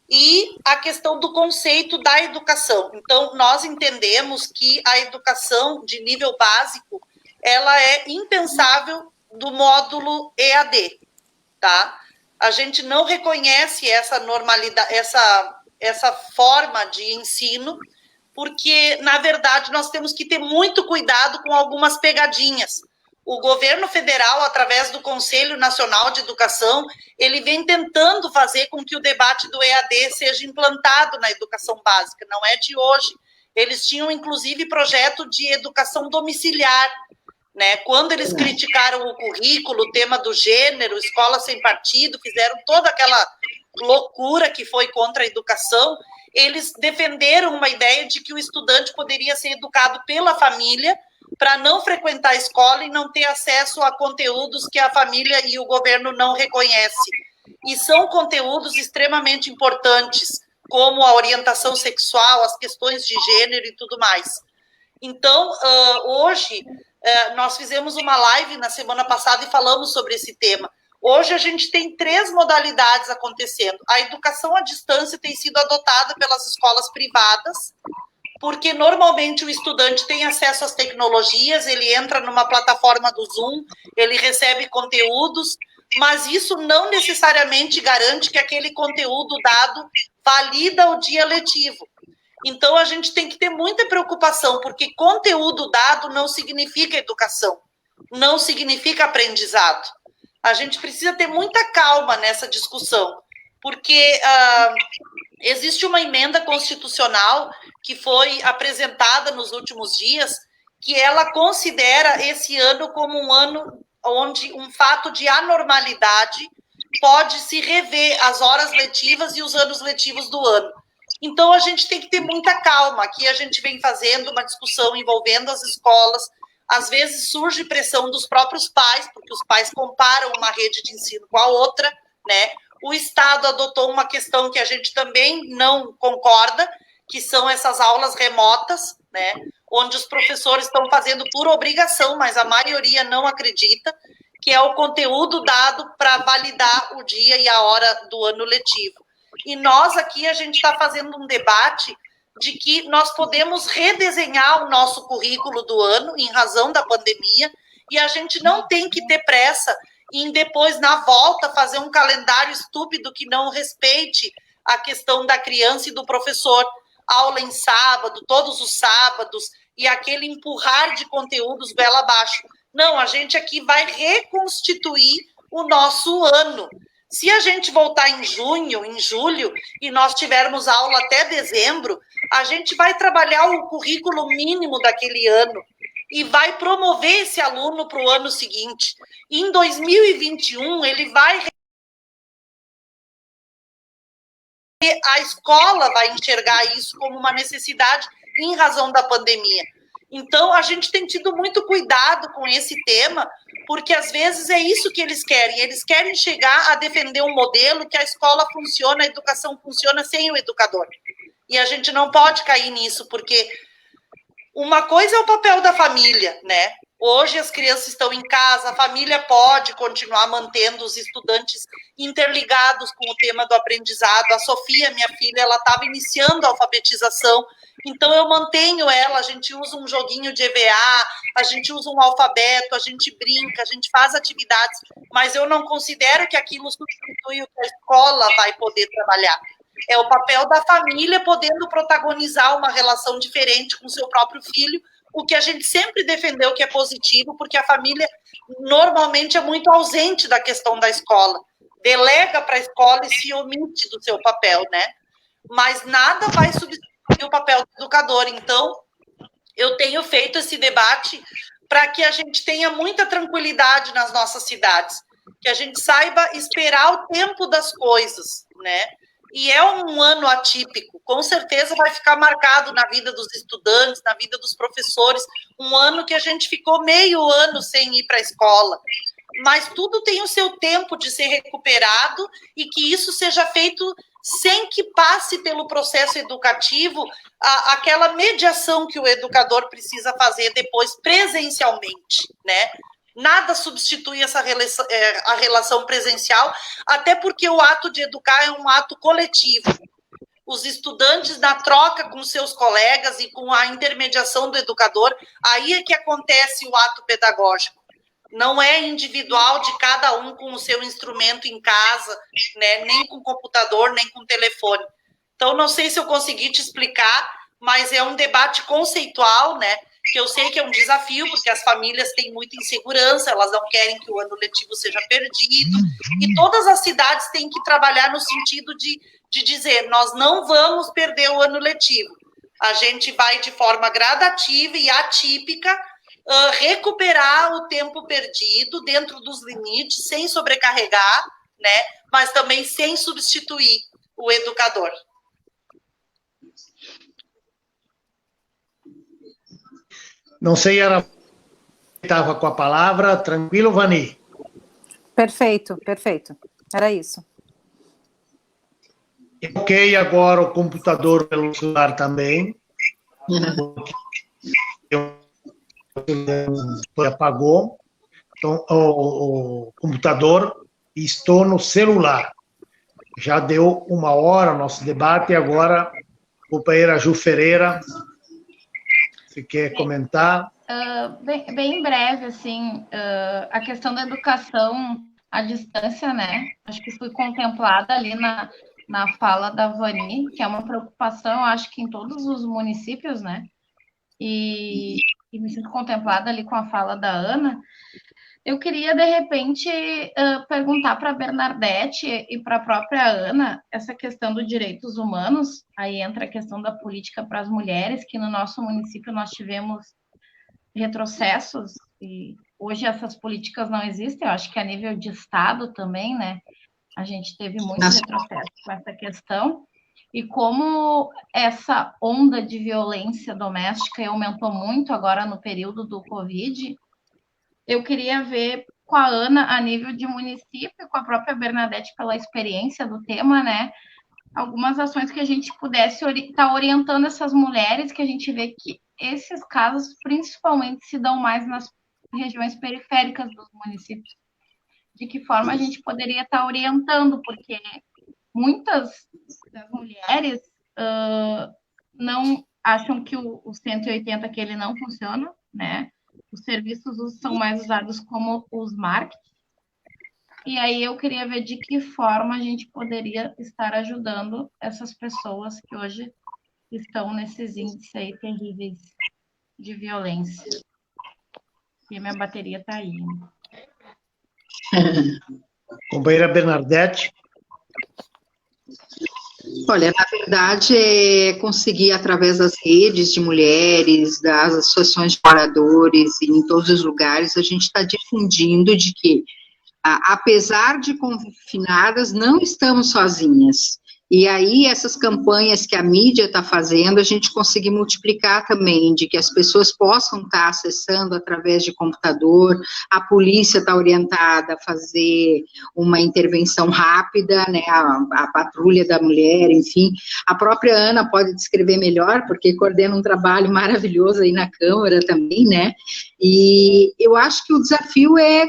E a questão do conceito da educação. Então, nós entendemos que a educação de nível básico, ela é impensável do módulo EAD, tá? A gente não reconhece essa normalidade, essa forma de ensino, porque, na verdade, nós temos que ter muito cuidado com algumas pegadinhas. O governo federal, através do Conselho Nacional de Educação, ele vem tentando fazer com que o debate do EAD seja implantado na educação básica, não é de hoje. Eles tinham, inclusive, projeto de educação domiciliar, né? Quando eles criticaram o currículo, o tema do gênero, escola sem partido, fizeram toda aquela loucura que foi contra a educação, eles defenderam uma ideia de que o estudante poderia ser educado pela família para não frequentar a escola e não ter acesso a conteúdos que a família e o governo não reconhecem. E são conteúdos extremamente importantes, como a orientação sexual, as questões de gênero e tudo mais. Então, hoje, nós fizemos uma live na semana passada e falamos sobre esse tema. Hoje a gente tem 3 modalidades acontecendo. A educação à distância tem sido adotada pelas escolas privadas, porque normalmente o estudante tem acesso às tecnologias, ele entra numa plataforma do Zoom, ele recebe conteúdos, mas isso não necessariamente garante que aquele conteúdo dado valida o dia letivo. Então, a gente tem que ter muita preocupação, porque conteúdo dado não significa educação, não significa aprendizado. A gente precisa ter muita calma nessa discussão, porque existe uma emenda constitucional que foi apresentada nos últimos dias, que ela considera esse ano como um ano onde um fato de anormalidade pode se rever as horas letivas e os anos letivos do ano. Então, a gente tem que ter muita calma. Aqui a gente vem fazendo uma discussão envolvendo as escolas. Às vezes surge pressão dos próprios pais, porque os pais comparam uma rede de ensino com a outra, né? O Estado adotou uma questão que a gente também não concorda, que são essas aulas remotas, né? Onde os professores estão fazendo por obrigação, mas a maioria não acredita, que é o conteúdo dado para validar o dia e a hora do ano letivo. E nós aqui, a gente está fazendo um debate de que nós podemos redesenhar o nosso currículo do ano em razão da pandemia, e a gente não tem que ter pressa em depois, na volta, fazer um calendário estúpido que não respeite a questão da criança e do professor. Aula em sábado, todos os sábados, e aquele empurrar de conteúdos goela abaixo. Não, a gente aqui vai reconstituir o nosso ano. Se a gente voltar em junho, em julho, e nós tivermos aula até dezembro, a gente vai trabalhar o currículo mínimo daquele ano e vai promover esse aluno para o ano seguinte. E em 2021, ele vai... A escola vai enxergar isso como uma necessidade em razão da pandemia. Então, a gente tem tido muito cuidado com esse tema, porque às vezes é isso que eles querem. Eles querem chegar a defender um modelo que a escola funciona, a educação funciona sem o educador. E a gente não pode cair nisso, porque uma coisa é o papel da família, né? Hoje as crianças estão em casa, a família pode continuar mantendo os estudantes interligados com o tema do aprendizado. A Sofia, minha filha, ela estava iniciando a alfabetização, então eu mantenho ela, a gente usa um joguinho de EVA, a gente usa um alfabeto, a gente brinca, a gente faz atividades, mas eu não considero que aquilo substitui o que a escola vai poder trabalhar. É o papel da família podendo protagonizar uma relação diferente com o seu próprio filho, o que a gente sempre defendeu que é positivo, porque a família normalmente é muito ausente da questão da escola, delega para a escola e se omite do seu papel, né? Mas nada vai substituir o papel do educador. Então, eu tenho feito esse debate para que a gente tenha muita tranquilidade nas nossas cidades, que a gente saiba esperar o tempo das coisas, né? E é um ano atípico, com certeza vai ficar marcado na vida dos estudantes, na vida dos professores, um ano que a gente ficou meio ano sem ir para a escola, mas tudo tem o seu tempo de ser recuperado e que isso seja feito sem que passe pelo processo educativo aquela mediação que o educador precisa fazer depois presencialmente, né? Nada substitui a relação presencial, até porque o ato de educar é um ato coletivo. Os estudantes, na troca com seus colegas e com a intermediação do educador, aí é que acontece o ato pedagógico. Não é individual de cada um com o seu instrumento em casa, né? Nem com computador, nem com telefone. Então, não sei se eu consegui te explicar, mas é um debate conceitual, né? Que eu sei que é um desafio, porque as famílias têm muita insegurança, elas não querem que o ano letivo seja perdido, e todas as cidades têm que trabalhar no sentido de dizer, nós não vamos perder o ano letivo, a gente vai de forma gradativa e atípica recuperar o tempo perdido dentro dos limites, sem sobrecarregar, né, mas também sem substituir o educador. Não sei, era estava com a palavra. Tranquilo, Vani? Perfeito, perfeito. Era isso. Ok, agora o computador pelo celular também. Apagou. Então, o computador, estou no celular. Já deu 1 hora nosso debate, e agora a companheira Ju Ferreira, você quer comentar? Bem breve, assim, a questão da educação à distância, né? Acho que foi contemplada ali na fala da Vani, que é uma preocupação, acho que em todos os municípios, né? E me sinto contemplada ali com a fala da Ana. Eu queria, de repente, perguntar para a Bernadette e para a própria Ana essa questão dos direitos humanos. Aí entra a questão da política para as mulheres, que no nosso município nós tivemos retrocessos, e hoje essas políticas não existem. Eu acho que a nível de Estado também, né? A gente teve muitos retrocessos com essa questão. E como essa onda de violência doméstica aumentou muito agora no período do Covid, eu queria ver com a Ana, a nível de município, com a própria Bernadette, pela experiência do tema, né? Algumas ações que a gente pudesse estar orientando essas mulheres, que a gente vê que esses casos principalmente se dão mais nas regiões periféricas dos municípios. De que forma a gente poderia estar orientando, porque muitas das mulheres não acham que o 180 que ele não funciona, né? Os serviços são mais usados como os marketing. E aí eu queria ver de que forma a gente poderia estar ajudando essas pessoas que hoje estão nesses índices aí terríveis de violência. E a minha bateria está aí. Companheira Bernadette. Olha, na verdade, conseguir, através das redes de mulheres, das associações de moradores, e em todos os lugares, a gente está difundindo de que, apesar de confinadas, não estamos sozinhas. E aí, essas campanhas que a mídia está fazendo, a gente conseguir multiplicar também, de que as pessoas possam estar acessando através de computador, a polícia está orientada a fazer uma intervenção rápida, né, a patrulha da mulher, enfim. A própria Ana pode descrever melhor, porque coordena um trabalho maravilhoso aí na Câmara também, né, e eu acho que o desafio é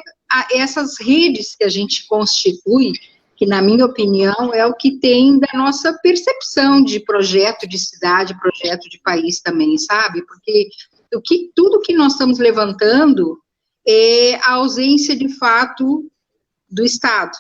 essas redes que a gente constitui, que, na minha opinião, é o que tem da nossa percepção de projeto de cidade, projeto de país também, sabe? Porque tudo que nós estamos levantando é a ausência, de fato, do Estado.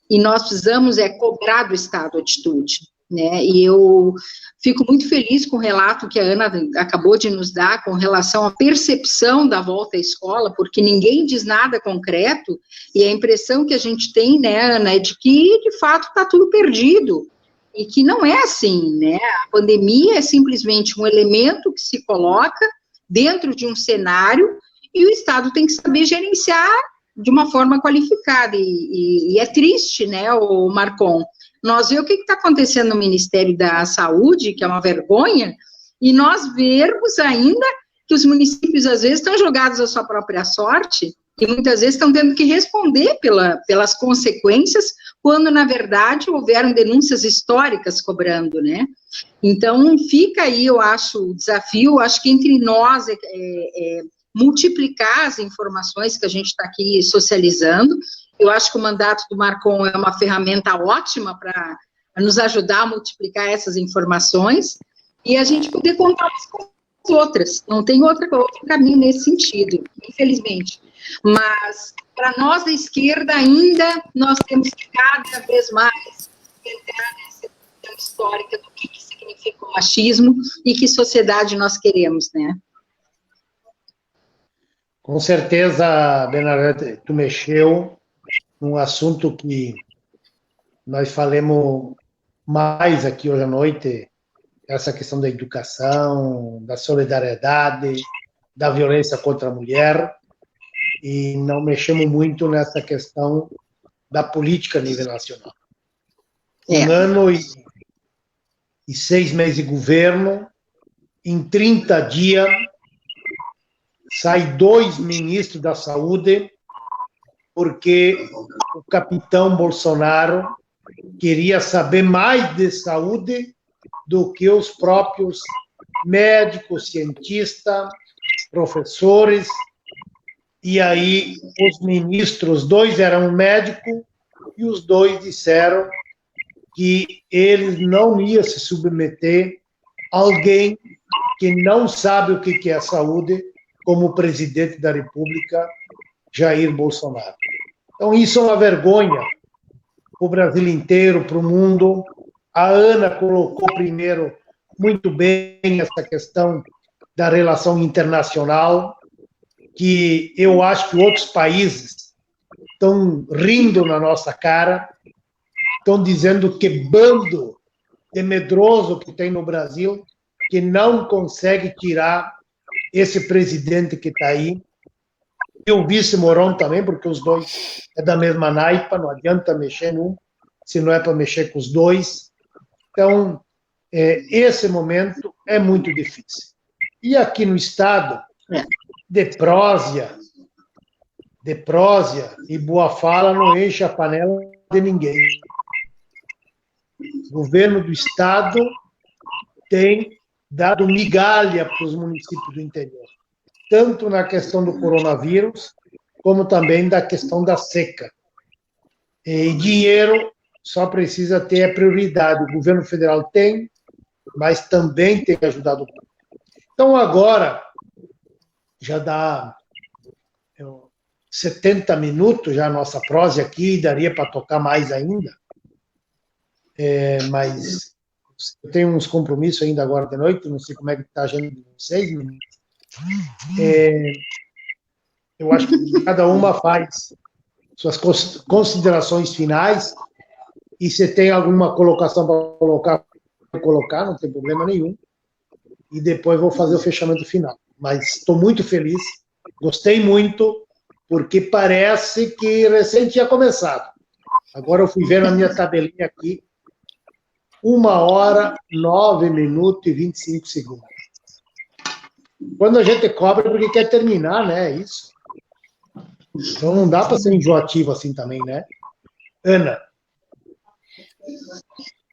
E nós precisamos cobrar do Estado atitude, né? E eu fico muito feliz com o relato que a Ana acabou de nos dar com relação à percepção da volta à escola, porque ninguém diz nada concreto, e a impressão que a gente tem, né, Ana, é de que, de fato, está tudo perdido, e que não é assim, né? A pandemia é simplesmente um elemento que se coloca dentro de um cenário, e o Estado tem que saber gerenciar de uma forma qualificada, e é triste, né, o Marcon, nós vemos o que está acontecendo no Ministério da Saúde, que é uma vergonha, e nós vermos ainda que os municípios, às vezes, estão jogados à sua própria sorte, e muitas vezes estão tendo que responder pelas consequências, quando, na verdade, houveram denúncias históricas cobrando, né? Então, fica aí, eu acho, o desafio, acho que entre nós multiplicar as informações que a gente está aqui socializando. Eu acho que o mandato do Marcon é uma ferramenta ótima para nos ajudar a multiplicar essas informações e a gente poder contar umas com as outras. Não tem outro caminho nesse sentido, infelizmente. Mas, para nós da esquerda, ainda nós temos que cada vez mais entrar nessa questão histórica do que significa o machismo e que sociedade nós queremos, né? Com certeza, Bernadette, tu mexeu num assunto que nós falamos mais aqui hoje à noite, essa questão da educação, da solidariedade, da violência contra a mulher, e não mexemos muito nessa questão da política a nível nacional. Um ano e 6 meses de governo, em 30 dias, sai 2 ministros da saúde, porque o capitão Bolsonaro queria saber mais de saúde do que os próprios médicos, cientistas, professores. E aí os ministros, 2 eram médicos, e os 2 disseram que eles não iam se submeter a alguém que não sabe o que é saúde, como o presidente da República, Jair Bolsonaro. Então, isso é uma vergonha para o Brasil inteiro, para o mundo. A Ana colocou primeiro muito bem essa questão da relação internacional, que eu acho que outros países estão rindo na nossa cara, estão dizendo que bando de medroso que tem no Brasil, que não consegue tirar esse presidente que está aí, e o vice Mourão também, porque os 2 é da mesma naipa, não adianta mexer num, se não é para mexer com os 2. Então, esse momento é muito difícil. E aqui no Estado, de prósia e boa fala não enche a panela de ninguém. O governo do Estado tem dado migalha para os municípios do interior, tanto na questão do coronavírus, como também da questão da seca. E dinheiro só precisa ter a prioridade. O governo federal tem, mas também tem ajudado o povo. Então, agora, já dá 70 minutos já a nossa prosa aqui, daria para tocar mais ainda, mas eu tenho uns compromissos ainda agora de noite, não sei como é que está a agenda de vocês, eu acho que cada uma faz suas considerações finais, e se tem alguma colocação para colocar, não tem problema nenhum, e depois vou fazer o fechamento final. Mas estou muito feliz, gostei muito, porque parece que recém tinha começado. Agora eu fui ver na minha tabelinha aqui, 1h, 9 minutos e 25 segundos. Quando a gente cobra, é porque quer terminar, né? É isso. Então não dá para ser enjoativo assim também, né? Ana.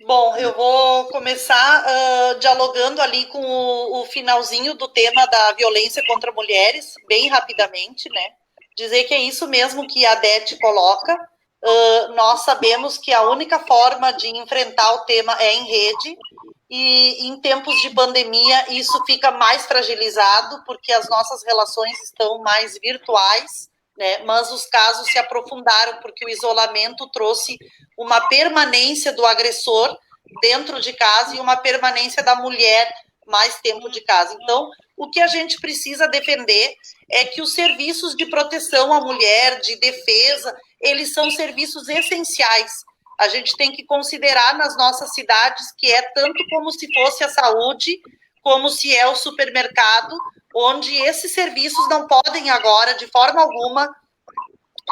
Bom, eu vou começar dialogando ali com o finalzinho do tema da violência contra mulheres, bem rapidamente, né? Dizer que é isso mesmo que a Dete coloca. Nós sabemos que a única forma de enfrentar o tema é em rede, e em tempos de pandemia isso fica mais fragilizado, porque as nossas relações estão mais virtuais, né? Mas os casos se aprofundaram porque o isolamento trouxe uma permanência do agressor dentro de casa e uma permanência da mulher mais tempo de casa. Então, o que a gente precisa defender é que os serviços de proteção à mulher, de defesa, eles são serviços essenciais. A gente tem que considerar nas nossas cidades que é tanto como se fosse a saúde, como se é o supermercado, onde esses serviços não podem agora, de forma alguma,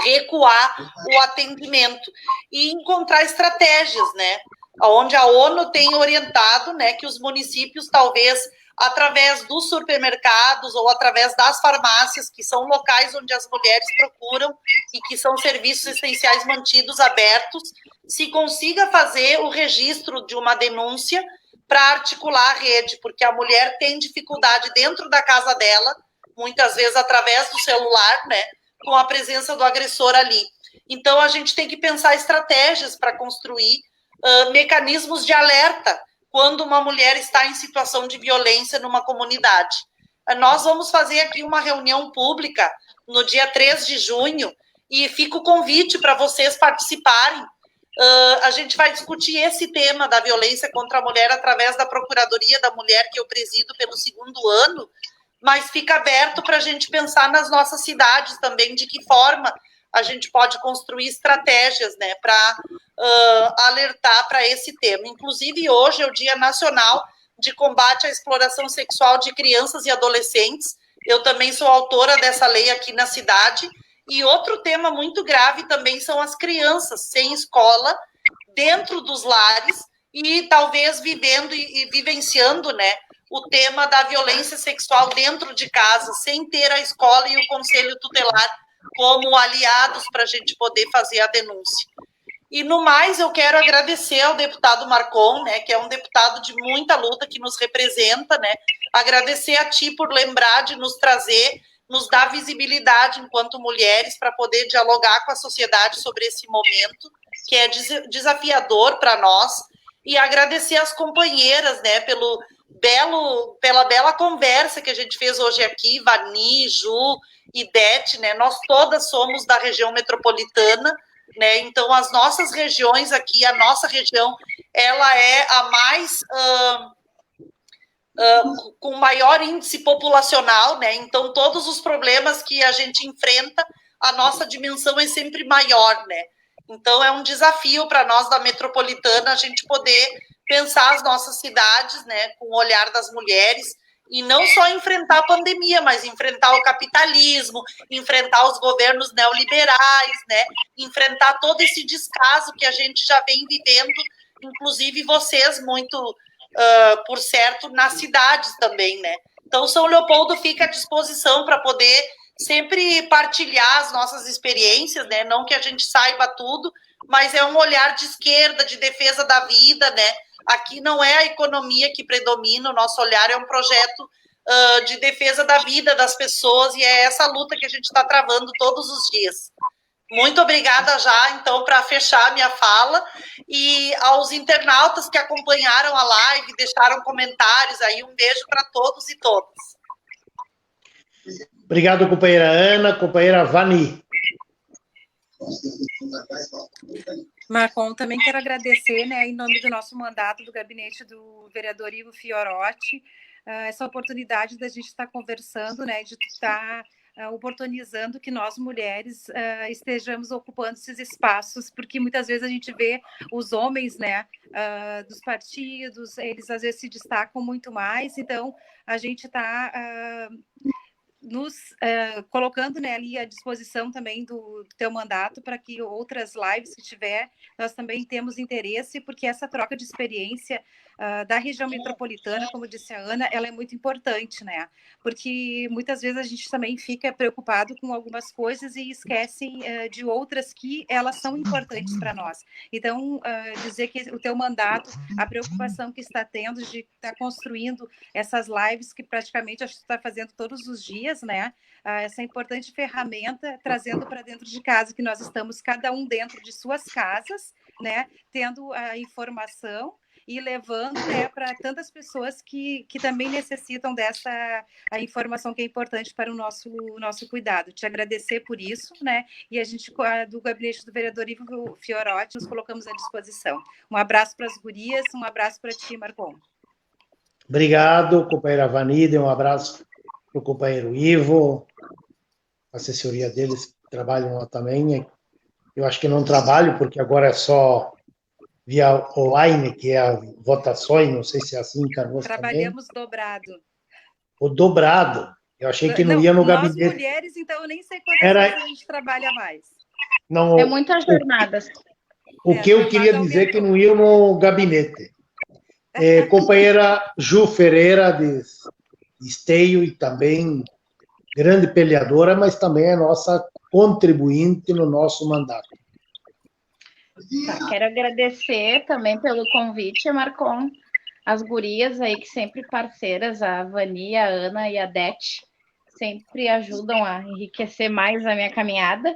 recuar o atendimento e encontrar estratégias, né? Onde a ONU tem orientado, né, que os municípios, talvez, através dos supermercados ou através das farmácias, que são locais onde as mulheres procuram e que são serviços essenciais mantidos abertos, se consiga fazer o registro de uma denúncia para articular a rede, porque a mulher tem dificuldade dentro da casa dela, muitas vezes através do celular, né, com a presença do agressor ali. Então, a gente tem que pensar estratégias para construir mecanismos de alerta quando uma mulher está em situação de violência numa comunidade. Nós vamos fazer aqui uma reunião pública no dia 3 de junho e fica o convite para vocês participarem. A gente vai discutir esse tema da violência contra a mulher através da Procuradoria da Mulher, que eu presido pelo 2º ano, mas fica aberto para a gente pensar nas nossas cidades também, de que forma a gente pode construir estratégias, né, para alertar para esse tema. Inclusive, hoje é o Dia Nacional de Combate à Exploração Sexual de Crianças e Adolescentes. Eu também sou autora dessa lei aqui na cidade. E outro tema muito grave também são as crianças sem escola, dentro dos lares, e talvez vivendo e vivenciando, né, o tema da violência sexual dentro de casa, sem ter a escola e o conselho tutelar como aliados para a gente poder fazer a denúncia. E, no mais, eu quero agradecer ao deputado Marcon, né, que é um deputado de muita luta, que nos representa, né, agradecer a ti por lembrar de nos trazer, nos dar visibilidade enquanto mulheres para poder dialogar com a sociedade sobre esse momento, que é desafiador para nós, e agradecer às companheiras, né, pela bela conversa que a gente fez hoje aqui, Vani, Ju e Dete, né, nós todas somos da região metropolitana, né, então as nossas regiões aqui, a nossa região, ela é a mais... com maior índice populacional, né, então todos os problemas que a gente enfrenta, a nossa dimensão é sempre maior, né, então é um desafio para nós da metropolitana a gente poder pensar as nossas cidades, né, com o olhar das mulheres, e não só enfrentar a pandemia, mas enfrentar o capitalismo, enfrentar os governos neoliberais, né, enfrentar todo esse descaso que a gente já vem vivendo inclusive vocês muito, por certo, nas cidades também, né? Então, São Leopoldo fica à disposição para poder sempre partilhar as nossas experiências, né? Não que a gente saiba tudo, mas é um olhar de esquerda, de defesa da vida, né? Aqui não é a economia que predomina, o nosso olhar é um projeto de defesa da vida das pessoas, e é essa luta que a gente está travando todos os dias. Muito obrigada já, então, para fechar a minha fala, e aos internautas que acompanharam a live, deixaram comentários aí, um beijo para todos e todas. Obrigado, companheira Ana, companheira Vani. Marcon, também quero agradecer, né, em nome do nosso mandato do gabinete do vereador Ivo Fiorotti, essa oportunidade da gente estar conversando, né, de estar oportunizando que nós, mulheres, estejamos ocupando esses espaços, porque muitas vezes a gente vê os homens, né, dos partidos, eles às vezes se destacam muito mais, então a gente está nos colocando, né, ali à disposição também do teu mandato para que outras lives que tiver, nós também temos interesse, porque essa troca de experiência da região metropolitana, como disse a Ana, ela é muito importante, né? Porque muitas vezes a gente também fica preocupado com algumas coisas e esquece de outras que elas são importantes para nós. Então, dizer que o teu mandato, a preocupação que está tendo de estar construindo essas lives que praticamente a gente está fazendo todos os dias, né? Essa importante ferramenta, trazendo para dentro de casa, que nós estamos cada um dentro de suas casas, né? Tendo a informação e levando, né, para tantas pessoas que também necessitam dessa a informação que é importante para o nosso cuidado. Te agradecer por isso, né? E a gente, do gabinete do vereador Ivo Fiorotti, nos colocamos à disposição. Um abraço para as gurias, um abraço para ti, Marcon. Obrigado, companheira Vanida, um abraço para o companheiro Ivo, a assessoria deles trabalham lá também. Eu acho que não trabalho, porque agora é só via online, que é a votações, não sei se é assim, Carlos, trabalhamos também. Dobrado. O dobrado. Eu achei que não ia no gabinete. Nós mulheres, então, eu nem sei quantas vezes a gente trabalha mais. Não, é muitas jornadas. O que eu queria dizer é que não ia no gabinete. Companheira Ju Ferreira, de Esteio, e também grande peleadora, mas também é nossa contribuinte no nosso mandato. Tá, quero agradecer também pelo convite, Marcon, as gurias aí que sempre parceiras, a Vani, a Ana e a Dete, sempre ajudam a enriquecer mais a minha caminhada.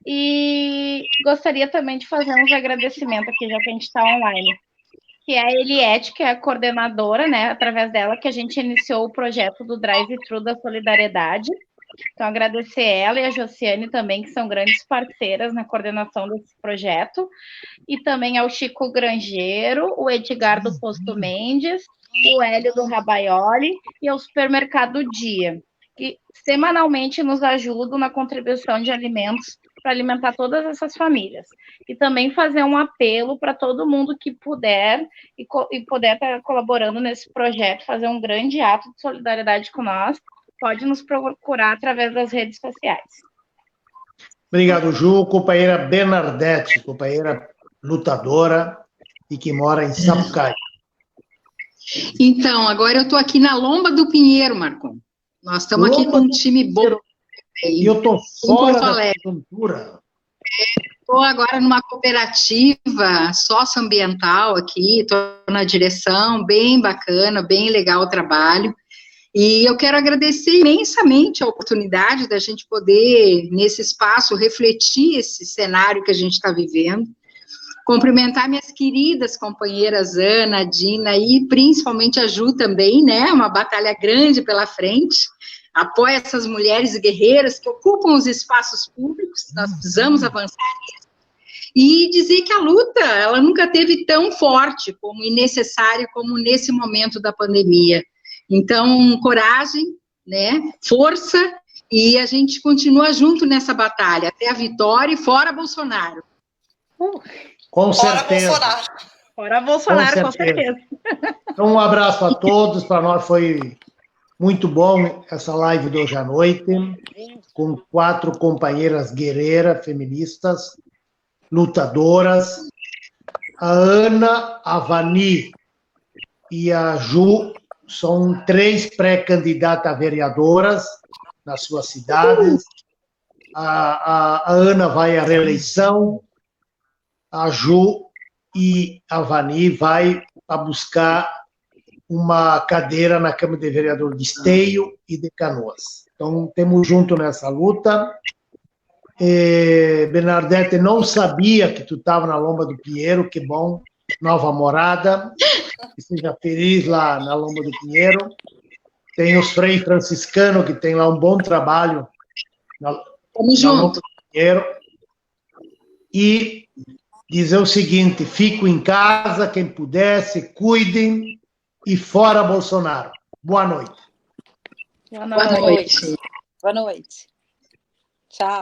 E gostaria também de fazer uns agradecimentos aqui, já que a gente está online, que é a Eliette, que é a coordenadora, né, através dela que a gente iniciou o projeto do Drive-Thru da Solidariedade. Então, agradecer ela e a Josiane também, que são grandes parceiras na coordenação desse projeto, e também ao Chico Grangeiro, o Edgar do Posto Mendes, o Hélio do Rabaioli e ao Supermercado Dia, que semanalmente nos ajudam na contribuição de alimentos para alimentar todas essas famílias. E também fazer um apelo para todo mundo que puder e puder estar colaborando nesse projeto, fazer um grande ato de solidariedade com nós, pode nos procurar através das redes sociais. Obrigado, Ju. Companheira Bernadette, companheira lutadora e que mora em Sapucaí. Então, agora eu estou aqui na Lomba do Pinheiro, Marcon. Nós estamos aqui com um time bom. E eu estou fora da estrutura. Estou agora numa cooperativa socioambiental aqui, estou na direção, bem bacana, bem legal o trabalho. E eu quero agradecer imensamente a oportunidade da gente poder, nesse espaço, refletir esse cenário que a gente está vivendo. Cumprimentar minhas queridas companheiras Ana, Dina e principalmente a Ju também, né? Uma batalha grande pela frente. Apoia essas mulheres guerreiras que ocupam os espaços públicos, nós precisamos avançar nisso. E dizer que a luta, ela nunca teve tão forte como e necessária como nesse momento da pandemia. Então, coragem, né? Força, e a gente continua junto nessa batalha, até a vitória e fora Bolsonaro. Com certeza. Fora Bolsonaro, com certeza. Então, um abraço a todos, para nós foi muito bom essa live de hoje à noite, com 4 companheiras guerreiras, feministas, lutadoras. A Ana, a Vani e a Ju são 3 pré-candidatas a vereadoras nas suas cidades. A Ana vai à reeleição, a Ju e a Vani vai a buscar uma cadeira na Câmara de Vereadores de Esteio e de Canoas. Então, temos junto nessa luta. Bernadette, não sabia que tu estava na Lomba do Pinheiro, que bom, nova morada, que seja feliz lá na Lomba do Pinheiro. Tem os Frei Franciscano, que tem lá um bom trabalho na Lomba do Pinheiro. E dizer o seguinte, fico em casa, quem puder, se cuidem, e fora Bolsonaro. Boa noite. Boa noite. Boa noite. Tchau.